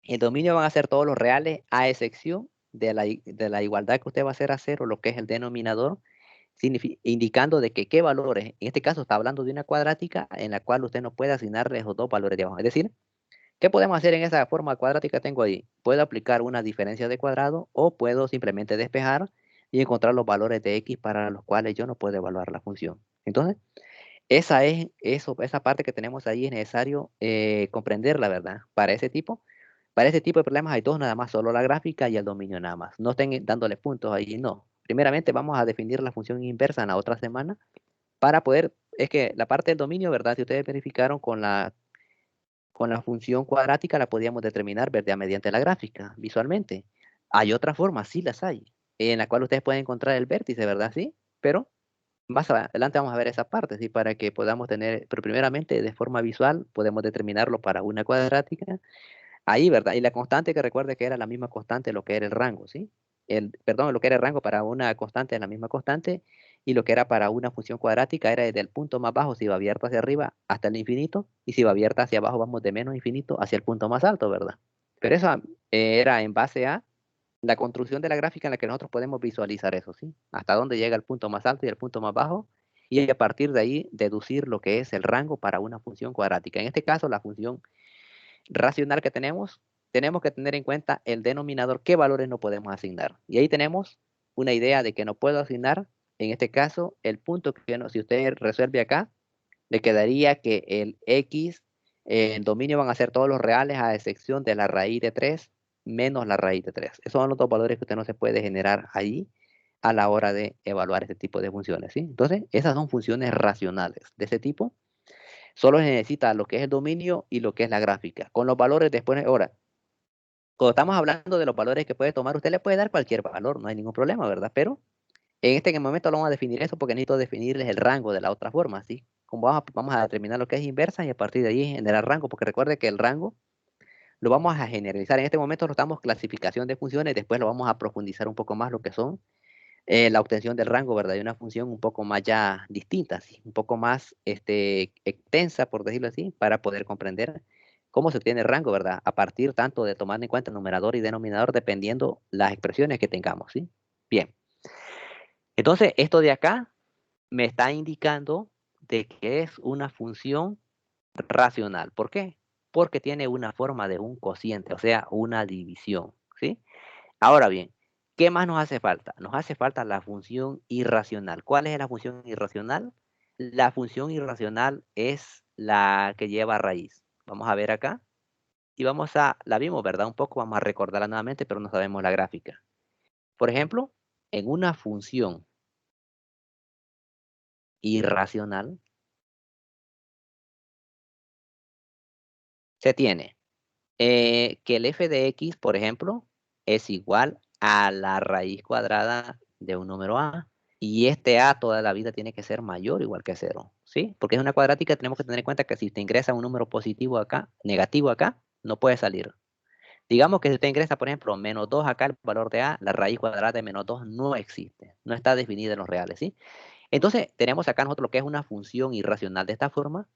Speaker 1: El dominio van a ser todos los reales a excepción de la igualdad que usted va a hacer a cero, lo que es el denominador, indicando de que qué valores, en este caso está hablando de una cuadrática en la cual usted no puede asignarle esos dos valores de abajo. Es decir, ¿qué podemos hacer en esa forma cuadrática que tengo ahí? Puedo aplicar una diferencia de cuadrado o puedo simplemente despejar y encontrar los valores de x para los cuales yo no puedo evaluar la función. Entonces, esa parte que tenemos ahí es necesario comprenderla, ¿verdad? Para ese tipo de problemas hay dos nada más, solo la gráfica y el dominio nada más. No estén dándole puntos ahí, no. Primeramente vamos a definir la función inversa en la otra semana para poder, es que la parte del dominio, ¿verdad? Si ustedes verificaron con la función cuadrática la podíamos determinar, ¿verdad? Mediante la gráfica, visualmente. Hay otra forma, sí las hay, en la cual ustedes pueden encontrar el vértice, ¿verdad? Sí, pero más adelante vamos a ver esa parte, ¿sí? Para que podamos tener, pero primeramente de forma visual podemos determinarlo para una cuadrática. Ahí, ¿verdad? Y la constante que recuerde que era la misma constante lo que era el rango, ¿sí? Perdón, lo que era el rango para una constante es la misma constante y lo que era para una función cuadrática era desde el punto más bajo, si va abierto hacia arriba hasta el infinito y si va abierta hacia abajo vamos de menos infinito hacia el punto más alto, ¿verdad? Pero eso era en base a la construcción de la gráfica en la que nosotros podemos visualizar eso, ¿sí? Hasta dónde llega el punto más alto y el punto más bajo y a partir de ahí deducir lo que es el rango para una función cuadrática. En este caso, la función racional que tenemos que tener en cuenta el denominador, qué valores no podemos asignar. Y ahí tenemos una idea de que no puedo asignar, en este caso, el punto que no, si usted resuelve acá, le quedaría que el x, el dominio van a ser todos los reales a excepción de la raíz de 3 menos la raíz de 3. Esos son los dos valores que usted no se puede generar ahí a la hora de evaluar este tipo de funciones, ¿sí? Entonces, esas son funciones racionales de ese tipo. Solo se necesita lo que es el dominio y lo que es la gráfica. Con los valores después, ahora, cuando estamos hablando de los valores que puede tomar, usted le puede dar cualquier valor, no hay ningún problema, ¿verdad? Pero en este momento lo vamos a definir eso porque necesito definirles el rango de la otra forma, ¿sí? Como vamos a determinar lo que es inversa y a partir de ahí generar rango, porque recuerde que el rango lo vamos a generalizar. En este momento lo estamos clasificación de funciones, después lo vamos a profundizar un poco más lo que son la obtención del rango, ¿verdad? De una función un poco más ya distinta, ¿sí? Un poco más extensa, por decirlo así, para poder comprender cómo se obtiene el rango, ¿verdad? A partir tanto de tomar en cuenta numerador y denominador, dependiendo las expresiones que tengamos, ¿sí? Bien. Entonces, esto de acá me está indicando de que es una función racional. ¿Por qué? Porque tiene una forma de un cociente, o sea, una división, ¿sí? Ahora bien, ¿qué más nos hace falta? Nos hace falta la función irracional. ¿Cuál es la función irracional? La función irracional es la que lleva raíz. Vamos a ver acá. y la vimos, ¿verdad? Un poco, vamos a recordarla nuevamente, pero no sabemos la gráfica. Por ejemplo, en una función irracional se tiene que el f de x, por ejemplo, es igual a la raíz cuadrada de un número a. Y este a toda la vida tiene que ser mayor o igual que cero, ¿sí? Porque es una cuadrática, tenemos que tener en cuenta que si te ingresa un número positivo acá, negativo acá, no puede salir. Digamos que si usted ingresa, por ejemplo, menos 2 acá, el valor de a, la raíz cuadrada de menos 2 no existe, no está definida en los reales, ¿sí? Entonces, tenemos acá nosotros lo que es una función irracional de esta forma,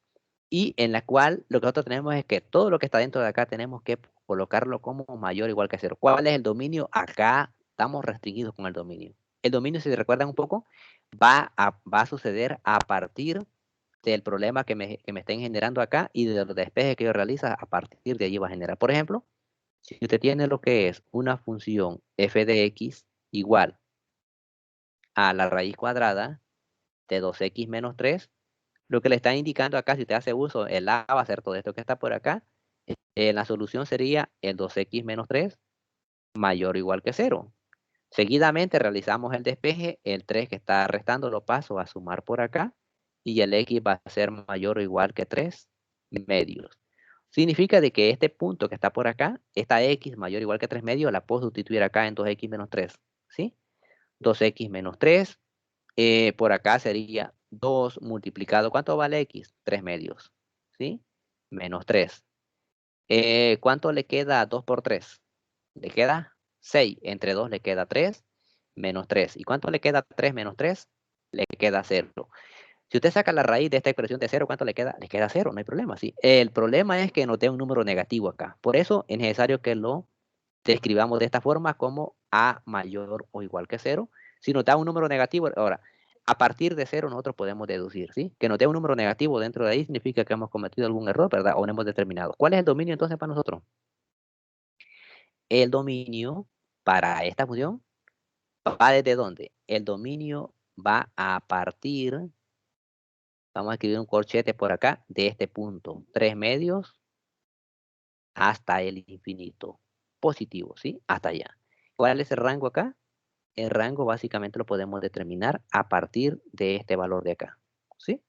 Speaker 1: y en la cual lo que nosotros tenemos es que todo lo que está dentro de acá tenemos que colocarlo como mayor o igual que cero. ¿Cuál es el dominio? Acá estamos restringidos con el dominio. El dominio, si se recuerdan un poco, va a suceder a partir del problema que me estén generando acá y de los despejes que yo realiza, a partir de allí va a generar. Por ejemplo, si usted tiene lo que es una función f de x igual a la raíz cuadrada de 2x menos 3, lo que le está indicando acá, si usted hace uso, el a va a ser todo esto que está por acá. La solución sería el 2x menos 3 mayor o igual que 0. Seguidamente realizamos el despeje, el 3 que está restando lo paso a sumar por acá y el x va a ser mayor o igual que 3 medios. Significa de que este punto que está por acá, esta x mayor o igual que 3 medios, la puedo sustituir acá en 2x menos 3, ¿sí? 2x menos 3, por acá sería 2 multiplicado, ¿cuánto vale x? 3 medios, ¿sí? Menos 3. ¿Cuánto le queda a 2 por 3? Le queda 6. Entre 2 le queda 3, menos 3. ¿Y cuánto le queda a 3 menos 3? Le queda 0. Si usted saca la raíz de esta expresión de 0, ¿cuánto le queda? Le queda 0, no hay problema, ¿sí? El problema es que no tenga un número negativo acá. Por eso es necesario que lo describamos de esta forma como a mayor o igual que 0. Si nos da un número negativo, ahora, a partir de 0 nosotros podemos deducir, ¿sí? Que nos dé un número negativo dentro de ahí significa que hemos cometido algún error, ¿verdad? O no hemos determinado. ¿Cuál es el dominio entonces para nosotros? El dominio para esta función va desde dónde? El dominio va a partir, vamos a escribir un corchete por acá, de este punto, 3 medios hasta el infinito. Positivo, ¿sí? Hasta allá. ¿Cuál es el rango acá? El rango básicamente lo podemos determinar a partir de este valor de acá, ¿sí?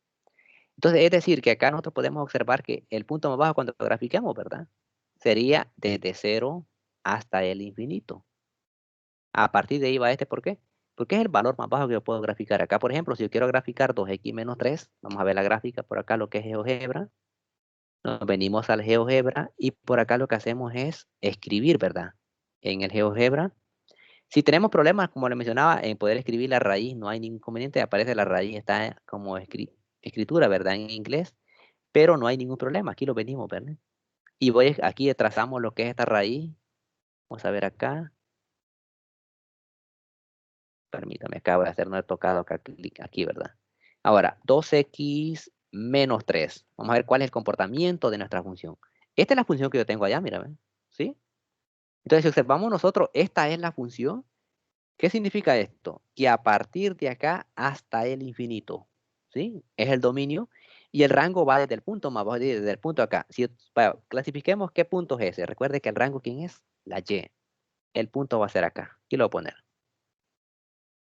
Speaker 1: Entonces, es decir, que acá nosotros podemos observar que el punto más bajo cuando graficamos, ¿verdad? Sería desde 0 hasta el infinito. A partir de ahí va este, ¿por qué? Porque es el valor más bajo que yo puedo graficar. Acá, por ejemplo, si yo quiero graficar 2x menos 3, vamos a ver la gráfica por acá, lo que es GeoGebra. Nos venimos al GeoGebra y por acá lo que hacemos es escribir, ¿verdad? En el GeoGebra. Si tenemos problemas, como le mencionaba, en poder escribir la raíz, no hay ningún inconveniente. Aparece la raíz, está como escritura, ¿verdad? En inglés, pero no hay ningún problema. Aquí lo venimos, ¿verdad? Y aquí trazamos lo que es esta raíz. Vamos a ver acá. Permítame, acabo de hacer, no he tocado acá, clic aquí, ¿verdad? Ahora, 2x menos 3. Vamos a ver cuál es el comportamiento de nuestra función. Esta es la función que yo tengo allá, mira, ¿ven? ¿Sí? Entonces, si observamos nosotros, esta es la función. ¿Qué significa esto? Que a partir de acá hasta el infinito, ¿sí? Es el dominio y el rango va desde el punto más bajo, desde el punto acá. Si, clasifiquemos qué punto es ese. Recuerde que el rango, ¿quién es? La y. El punto va a ser acá. Aquí lo voy a poner.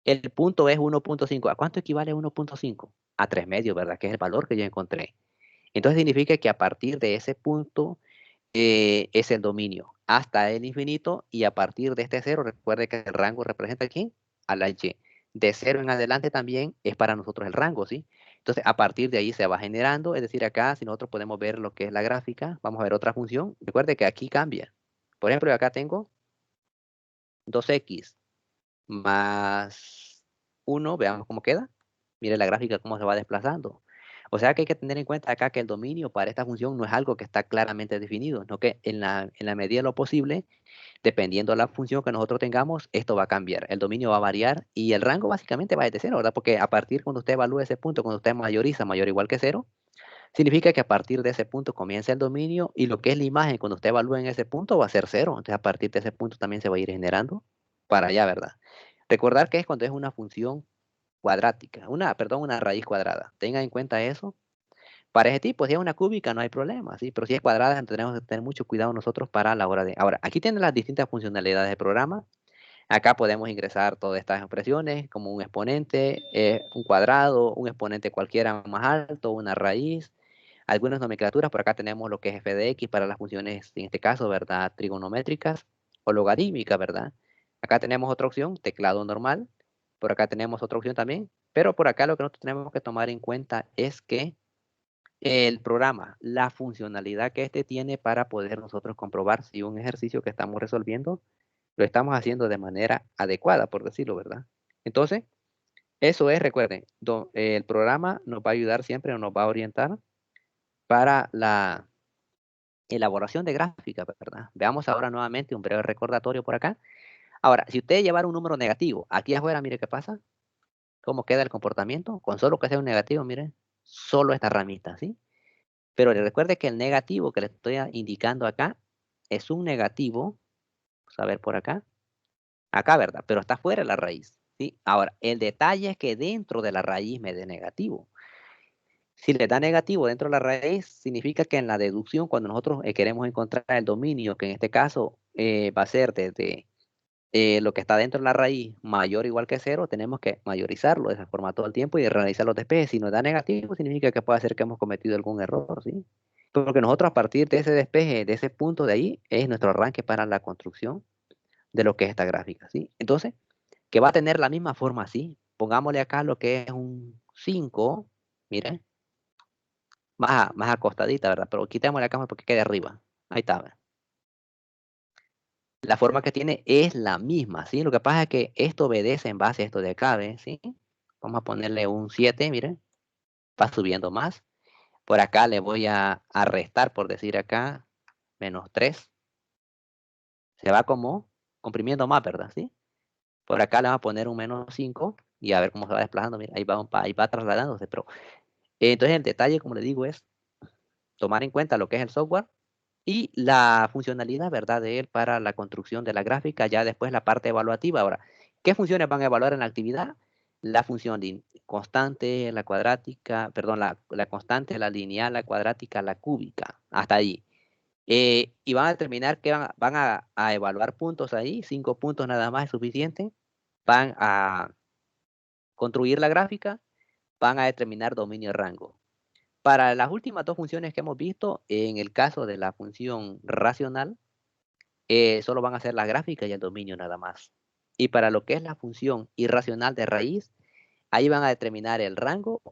Speaker 1: El punto es 1.5. ¿A cuánto equivale 1.5? A 3 medios, ¿verdad? Que es el valor que yo encontré. Entonces significa que a partir de ese punto es el dominio hasta el infinito y a partir de este cero, recuerde que el rango representa aquí a la y. De cero en adelante también es para nosotros el rango, ¿sí? Entonces a partir de ahí se va generando, es decir, acá si nosotros podemos ver lo que es la gráfica, vamos a ver otra función. Recuerde que aquí cambia. Por ejemplo, yo acá tengo 2x más 1, veamos cómo queda. Mire la gráfica cómo se va desplazando. O sea que hay que tener en cuenta acá que el dominio para esta función no es algo que está claramente definido, sino que en la medida de lo posible, dependiendo de la función que nosotros tengamos, esto va a cambiar. El dominio va a variar y el rango básicamente va desde cero, ¿verdad? Porque a partir cuando usted evalúa ese punto, cuando usted mayoriza mayor o igual que cero, significa que a partir de ese punto comienza el dominio y lo que es la imagen cuando usted evalúa en ese punto va a ser cero. Entonces a partir de ese punto también se va a ir generando para allá, ¿verdad? Recordar que es cuando es una función cuadrática, perdón, una raíz cuadrada. Tenga en cuenta eso Para ese tipo, si es una cúbica no hay problema, ¿sí? Pero si es cuadrada tenemos que tener mucho cuidado nosotros para la hora de... Ahora, aquí tienen las distintas funcionalidades del programa. Acá podemos ingresar todas estas expresiones como un exponente, un cuadrado, un exponente cualquiera más alto, una raíz, algunas nomenclaturas. Por acá tenemos lo que es f de x para las funciones, en este caso, ¿verdad? Trigonométricas o logarítmicas, ¿verdad? Acá tenemos otra opción, teclado normal. Por acá tenemos otra opción también. Pero por acá lo que nosotros tenemos que tomar en cuenta es que el programa, la funcionalidad que este tiene para poder nosotros comprobar si un ejercicio que estamos resolviendo lo estamos haciendo de manera adecuada, por decirlo, ¿verdad? Entonces, eso es, recuerden, el programa nos va a ayudar siempre o nos va a orientar para la elaboración de gráficas, ¿verdad? Veamos ahora nuevamente un breve recordatorio por acá. Ahora, si usted llevara un número negativo aquí afuera, mire qué pasa, cómo queda el comportamiento, con solo que sea un negativo, mire, solo esta ramita, ¿sí? Pero recuerde que el negativo que le estoy indicando acá es un negativo, vamos a ver por acá, ¿verdad? Pero está fuera de la raíz, ¿sí? Ahora, el detalle es que dentro de la raíz me dé negativo. Si le da negativo dentro de la raíz, significa que en la deducción, cuando nosotros queremos encontrar el dominio, que en este caso va a ser desde lo que está dentro de la raíz mayor o igual que cero, tenemos que mayorizarlo de esa forma todo el tiempo y realizar los despejes. Si nos da negativo, significa que puede ser que hemos cometido algún error, ¿sí? Porque nosotros a partir de ese despeje, de ese punto de ahí, es nuestro arranque para la construcción de lo que es esta gráfica, ¿sí? Entonces, que va a tener la misma forma así. Pongámosle acá lo que es un 5, mire, más acostadita, ¿verdad? Pero quitémosle acá porque quede arriba. Ahí está, ¿verdad? La forma que tiene es la misma, ¿sí? Lo que pasa es que esto obedece en base a esto de acá, ¿ves? ¿Sí? Vamos a ponerle un 7, mire, va subiendo más. Por acá le voy a restar, por decir acá, -3. Se va como comprimiendo más, ¿verdad? ¿Sí? Por acá le vamos a poner un -5 y a ver cómo se va desplazando. Mira, ahí va trasladándose. Pero, entonces el detalle, como le digo, es tomar en cuenta lo que es el software y la funcionalidad, ¿verdad? De él para la construcción de la gráfica, ya después la parte evaluativa. Ahora, ¿qué funciones van a evaluar en la actividad? La función constante, la cuadrática, perdón, la constante, la lineal, la cuadrática, la cúbica. Hasta ahí. Y van a determinar que van a evaluar puntos ahí, 5 puntos nada más es suficiente. Van a construir la gráfica, van a determinar dominio y rango. Para las últimas dos funciones que hemos visto, en el caso de la función racional, solo van a ser la gráfica y el dominio nada más. Y para lo que es la función irracional de raíz, ahí van a determinar el rango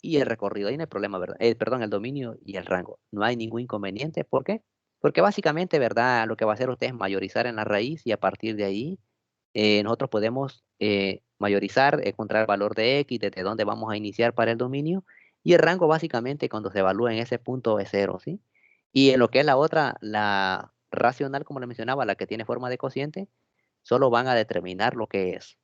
Speaker 1: y el recorrido. Ahí no hay problema, ¿verdad? Perdón, el dominio y el rango. No hay ningún inconveniente. ¿Por qué? Porque básicamente, ¿verdad? Lo que va a hacer usted es mayorizar en la raíz y a partir de ahí nosotros podemos mayorizar, encontrar el valor de X, desde dónde vamos a iniciar para el dominio. Y el rango básicamente cuando se evalúa en ese punto es 0, ¿sí? Y en lo que es la otra, la racional, como le mencionaba, la que tiene forma de cociente, solo van a determinar lo que es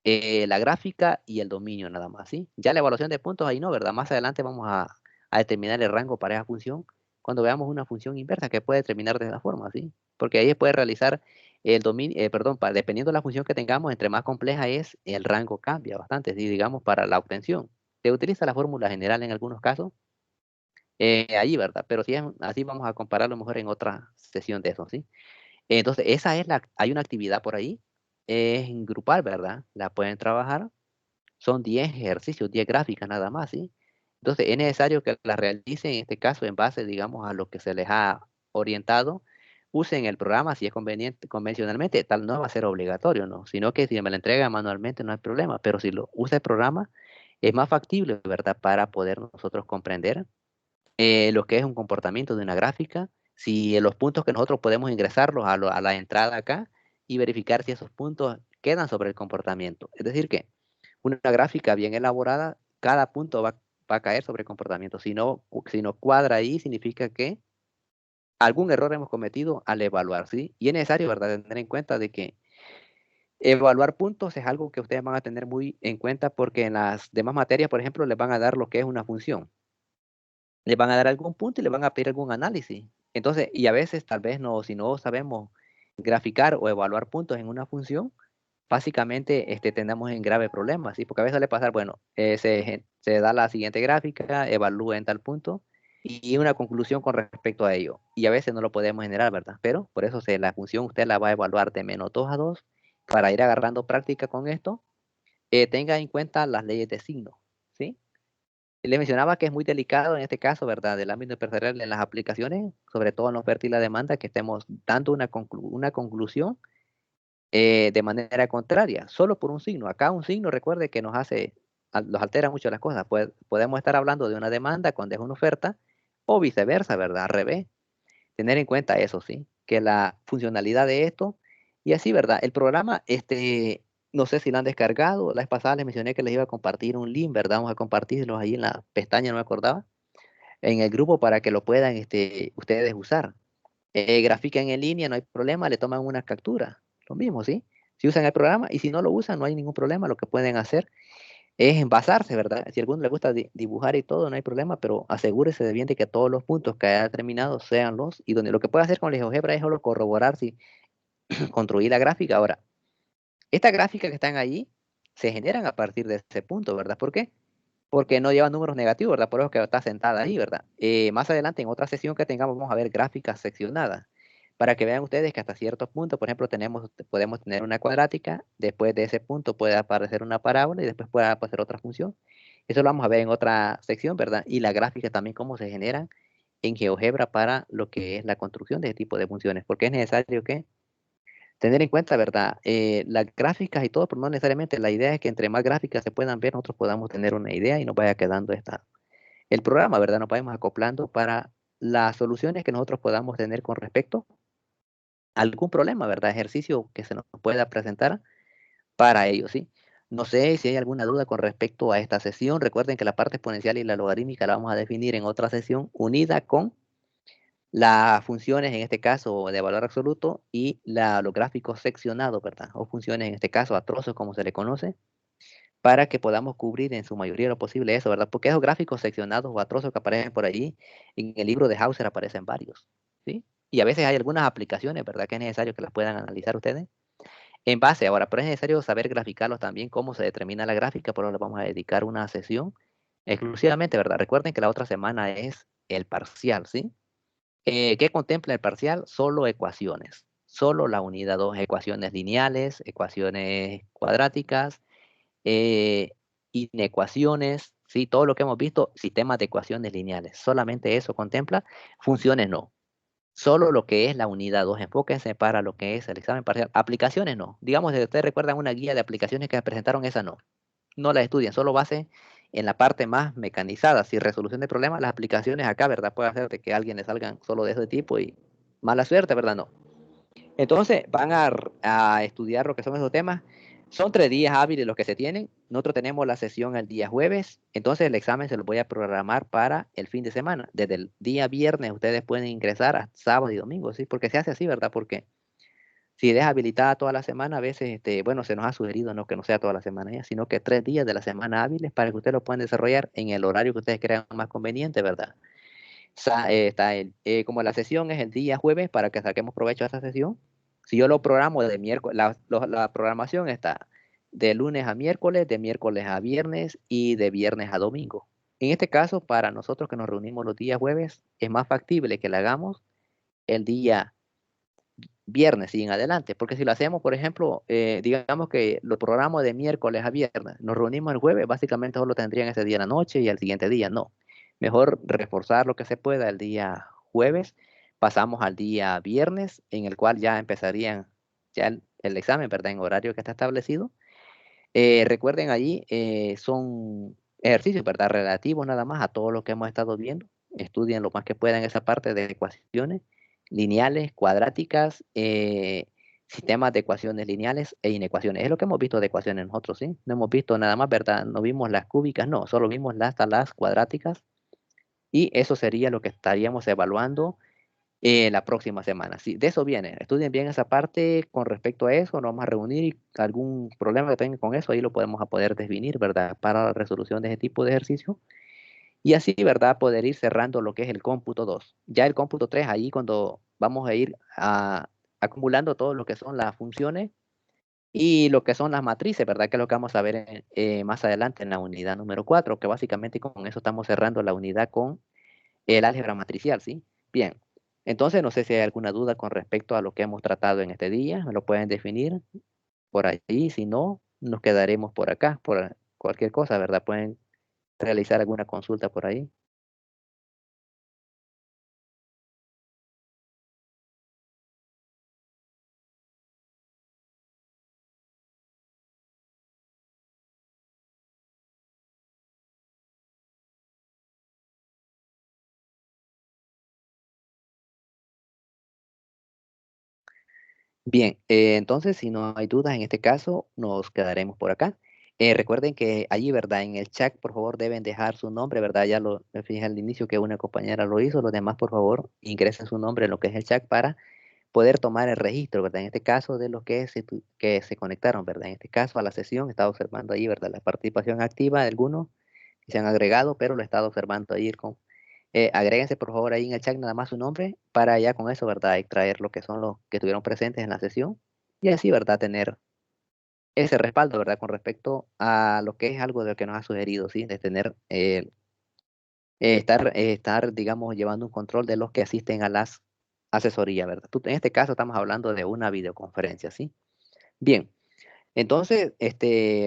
Speaker 1: la gráfica y el dominio nada más, ¿sí? Ya la evaluación de puntos ahí no, ¿verdad? Más adelante vamos a determinar el rango para esa función cuando veamos una función inversa que puede determinar de esa forma, ¿sí? Porque ahí se puede realizar el dominio, perdón, dependiendo de la función que tengamos, entre más compleja es, el rango cambia bastante, ¿sí? Digamos, para la obtención. Se utiliza la fórmula general en algunos casos, allí, ¿verdad? Pero si es así, vamos a compararlo mejor en otra sesión de eso, ¿sí? Entonces, hay una actividad por ahí, es en grupal, ¿verdad? La pueden trabajar, son 10 ejercicios, 10 gráficas nada más, ¿sí? Entonces, es necesario que la realicen, en este caso, en base, digamos, a lo que se les ha orientado. Usen el programa si es conveniente, convencionalmente, tal no va a ser obligatorio, ¿no? Sino que si me la entrega manualmente no hay problema, pero si lo usa el programa, es más factible, ¿verdad? Para poder nosotros comprender lo que es un comportamiento de una gráfica, si los puntos que nosotros podemos ingresarlos a la entrada acá y verificar si esos puntos quedan sobre el comportamiento. Es decir, que una gráfica bien elaborada, cada punto va a caer sobre el comportamiento. Si no cuadra ahí, significa que algún error hemos cometido al evaluar, ¿sí? Y es necesario, ¿verdad?, tener en cuenta de que evaluar puntos es algo que ustedes van a tener muy en cuenta porque en las demás materias, por ejemplo, les van a dar lo que es una función. Le van a dar algún punto y le van a pedir algún análisis. Entonces, y a veces tal vez no, si no sabemos graficar o evaluar puntos en una función, básicamente tendamos en grave problemas, ¿sí? Porque a veces le pasa, bueno, se da la siguiente gráfica, evalúa en tal punto, y una conclusión con respecto a ello. Y a veces no lo podemos generar, ¿verdad? Pero por eso la función usted la va a evaluar de -2 a 2 para ir agarrando práctica con esto. Tenga en cuenta las leyes de signo, ¿sí? Le mencionaba que es muy delicado en este caso, ¿verdad? Del ámbito empresarial en las aplicaciones, sobre todo en la oferta y la demanda, que estemos dando una conclusión de manera contraria, solo por un signo. Acá un signo, recuerde que nos altera mucho las cosas. Podemos estar hablando de una demanda cuando es una oferta, o viceversa, ¿verdad? Al revés. Tener en cuenta eso, ¿sí? Que la funcionalidad de esto, y así, ¿verdad? El programa, no sé si lo han descargado. La vez pasada les mencioné que les iba a compartir un link, ¿verdad? Vamos a compartirlos ahí en la pestaña, no me acordaba, en el grupo para que lo puedan ustedes usar. Grafican en línea, no hay problema, le toman una captura. Lo mismo, ¿sí? Si usan el programa y si no lo usan, no hay ningún problema. Lo que pueden hacer es envasarse, ¿verdad? Si a alguno le gusta dibujar y todo, no hay problema, pero asegúrese de bien de que todos los puntos que haya determinado sean y donde lo que puede hacer con el GeoGebra es solo corroborar si construir la gráfica. Ahora, estas gráficas que están allí se generan a partir de ese punto, ¿verdad? ¿Por qué? Porque no lleva números negativos, ¿verdad? Por eso que está sentada ahí, ¿verdad? Más adelante, en otra sesión que tengamos, vamos a ver gráficas seccionadas, para que vean ustedes que hasta ciertos puntos, por ejemplo, podemos tener una cuadrática, después de ese punto puede aparecer una parábola y después puede aparecer otra función. Eso lo vamos a ver en otra sección, ¿verdad? Y la gráfica también, cómo se generan en GeoGebra para lo que es la construcción de este tipo de funciones, porque es necesario que tener en cuenta, ¿verdad? Las gráficas y todo, pero no necesariamente. La idea es que entre más gráficas se puedan ver, nosotros podamos tener una idea y nos vaya quedando el programa, ¿verdad? Nos vayamos acoplando para las soluciones que nosotros podamos tener con respecto a algún problema, ¿verdad? Ejercicio que se nos pueda presentar para ello, ¿sí? No sé si hay alguna duda con respecto a esta sesión. Recuerden que la parte exponencial y la logarítmica la vamos a definir en otra sesión unida con las funciones, en este caso, de valor absoluto y los gráficos seccionados, ¿verdad? O funciones, en este caso, a trozos, como se le conoce, para que podamos cubrir en su mayoría lo posible eso, ¿verdad? Porque esos gráficos seccionados o a trozos que aparecen por allí, en el libro de Hauser aparecen varios, ¿sí? Y a veces hay algunas aplicaciones, ¿verdad? Que es necesario que las puedan analizar ustedes. En base ahora, pero es necesario saber graficarlos también, cómo se determina la gráfica, por eso le vamos a dedicar una sesión exclusivamente, ¿verdad? Recuerden que la otra semana es el parcial, ¿sí? ¿Qué contempla el parcial? Solo ecuaciones, solo la unidad 2, ecuaciones lineales, ecuaciones cuadráticas, eh, inecuaciones, ¿sí? Todo lo que hemos visto, sistemas de ecuaciones lineales, solamente eso contempla, funciones no. Solo lo que es la unidad 2, enfóquense para lo que es el examen parcial. Aplicaciones no. Digamos, si ustedes recuerdan una guía de aplicaciones que presentaron, esa no. No la estudian, solo base en la parte más mecanizada. Si resolución de problemas, las aplicaciones acá, ¿verdad? Puede hacer de que a alguien le salgan solo de ese tipo y mala suerte, ¿verdad? No. Entonces van a estudiar lo que son esos temas. Son 3 días hábiles los que se tienen. Nosotros tenemos la sesión el día jueves. Entonces el examen se lo voy a programar para el fin de semana. Desde el día viernes ustedes pueden ingresar a sábado y domingo, ¿sí? Porque se hace así, ¿verdad? Porque si deja habilitada toda la semana, a veces, bueno, se nos ha sugerido no que no sea toda la semana ya, sino que 3 días de la semana hábiles para que ustedes lo puedan desarrollar en el horario que ustedes crean más conveniente, ¿verdad? Como la sesión es el día jueves, para que saquemos provecho de esa sesión, si yo lo programo de miércoles, la programación está de lunes a miércoles, de miércoles a viernes y de viernes a domingo. En este caso, para nosotros que nos reunimos los días jueves, es más factible que la hagamos el día viernes y en adelante, porque si lo hacemos, por ejemplo, digamos que lo programamos de miércoles a viernes, nos reunimos el jueves, básicamente solo tendrían ese día en la noche y al siguiente día no. Mejor reforzar lo que se pueda el día jueves, pasamos al día viernes, en el cual ya empezarían ya el examen, ¿verdad? En horario que está establecido. Recuerden allí, son ejercicios, ¿verdad? Relativos nada más a todo lo que hemos estado viendo. Estudien lo más que puedan esa parte de ecuaciones lineales, cuadráticas, sistemas de ecuaciones lineales e inecuaciones. Es lo que hemos visto de ecuaciones nosotros, ¿sí? No hemos visto nada más, ¿verdad? No vimos las cúbicas, no, solo vimos hasta las cuadráticas y eso sería lo que estaríamos evaluando la próxima semana. Sí, de eso viene. Estudien bien esa parte con respecto a eso. Nos vamos a reunir y algún problema que tengan con eso, ahí lo podemos a poder definir, ¿verdad? Para la resolución de ese tipo de ejercicio. Y así, ¿verdad? Poder ir cerrando lo que es el cómputo 2. Ya el cómputo 3 ahí cuando vamos a ir acumulando todo lo que son las funciones y lo que son las matrices, ¿verdad? Que es lo que vamos a ver más adelante en la unidad número 4, que básicamente con eso estamos cerrando la unidad con el álgebra matricial, ¿sí? Bien, entonces no sé si hay alguna duda con respecto a lo que hemos tratado en este día, me lo pueden definir por ahí, si no, nos quedaremos por acá, por cualquier cosa, ¿verdad? Pueden realizar alguna consulta por ahí. Bien, entonces, si no hay dudas en este caso, nos quedaremos por acá. Recuerden que allí, ¿verdad? En el chat, por favor, deben dejar su nombre, ¿verdad? Ya lo me fijé al inicio que una compañera lo hizo. Los demás, por favor, ingresen su nombre en lo que es el chat para poder tomar el registro, ¿verdad? En este caso, de los que se conectaron, ¿verdad? En este caso, a la sesión, estaba observando ahí, ¿verdad? La participación activa de algunos que se han agregado, pero lo he estado observando ahí agréguense por favor ahí en el chat nada más su nombre para ya con eso, ¿verdad? Extraer lo que son los que estuvieron presentes en la sesión y así, ¿verdad? Tener ese respaldo, ¿verdad? Con respecto a lo que es algo de lo que nos ha sugerido, ¿sí? De tener, estar, digamos, llevando un control de los que asisten a las asesorías, ¿verdad? En este caso estamos hablando de una videoconferencia, ¿sí? Bien. Entonces,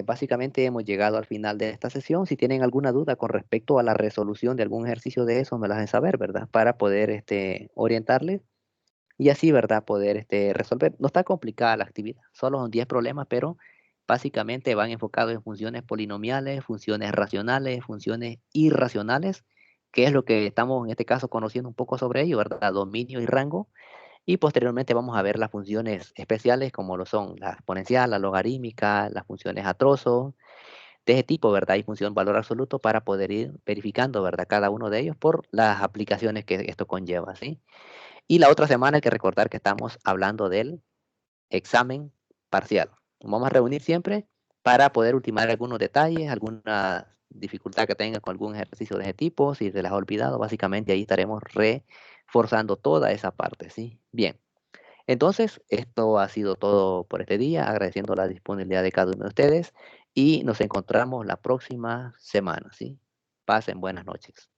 Speaker 1: básicamente hemos llegado al final de esta sesión. Si tienen alguna duda con respecto a la resolución de algún ejercicio de eso, me las hacen saber, ¿verdad? Para poder orientarles y así, ¿verdad? Poder resolver. No está complicada la actividad, solo son 10 problemas, pero básicamente van enfocados en funciones polinomiales, funciones racionales, funciones irracionales, que es lo que estamos en este caso conociendo un poco sobre ello, ¿verdad? Dominio y rango. Y posteriormente vamos a ver las funciones especiales como lo son la exponencial, la logarítmica, las funciones a trozo, de ese tipo, ¿verdad? Y función valor absoluto para poder ir verificando, ¿verdad? Cada uno de ellos por las aplicaciones que esto conlleva, ¿sí? Y la otra semana hay que recordar que estamos hablando del examen parcial. Nos vamos a reunir siempre para poder ultimar algunos detalles, alguna dificultad que tenga con algún ejercicio de ese tipo, si se les ha olvidado, básicamente ahí estaremos reforzando toda esa parte, ¿sí? Bien. Entonces, esto ha sido todo por este día, agradeciendo la disponibilidad de cada uno de ustedes y nos encontramos la próxima semana, ¿sí? Pasen buenas noches.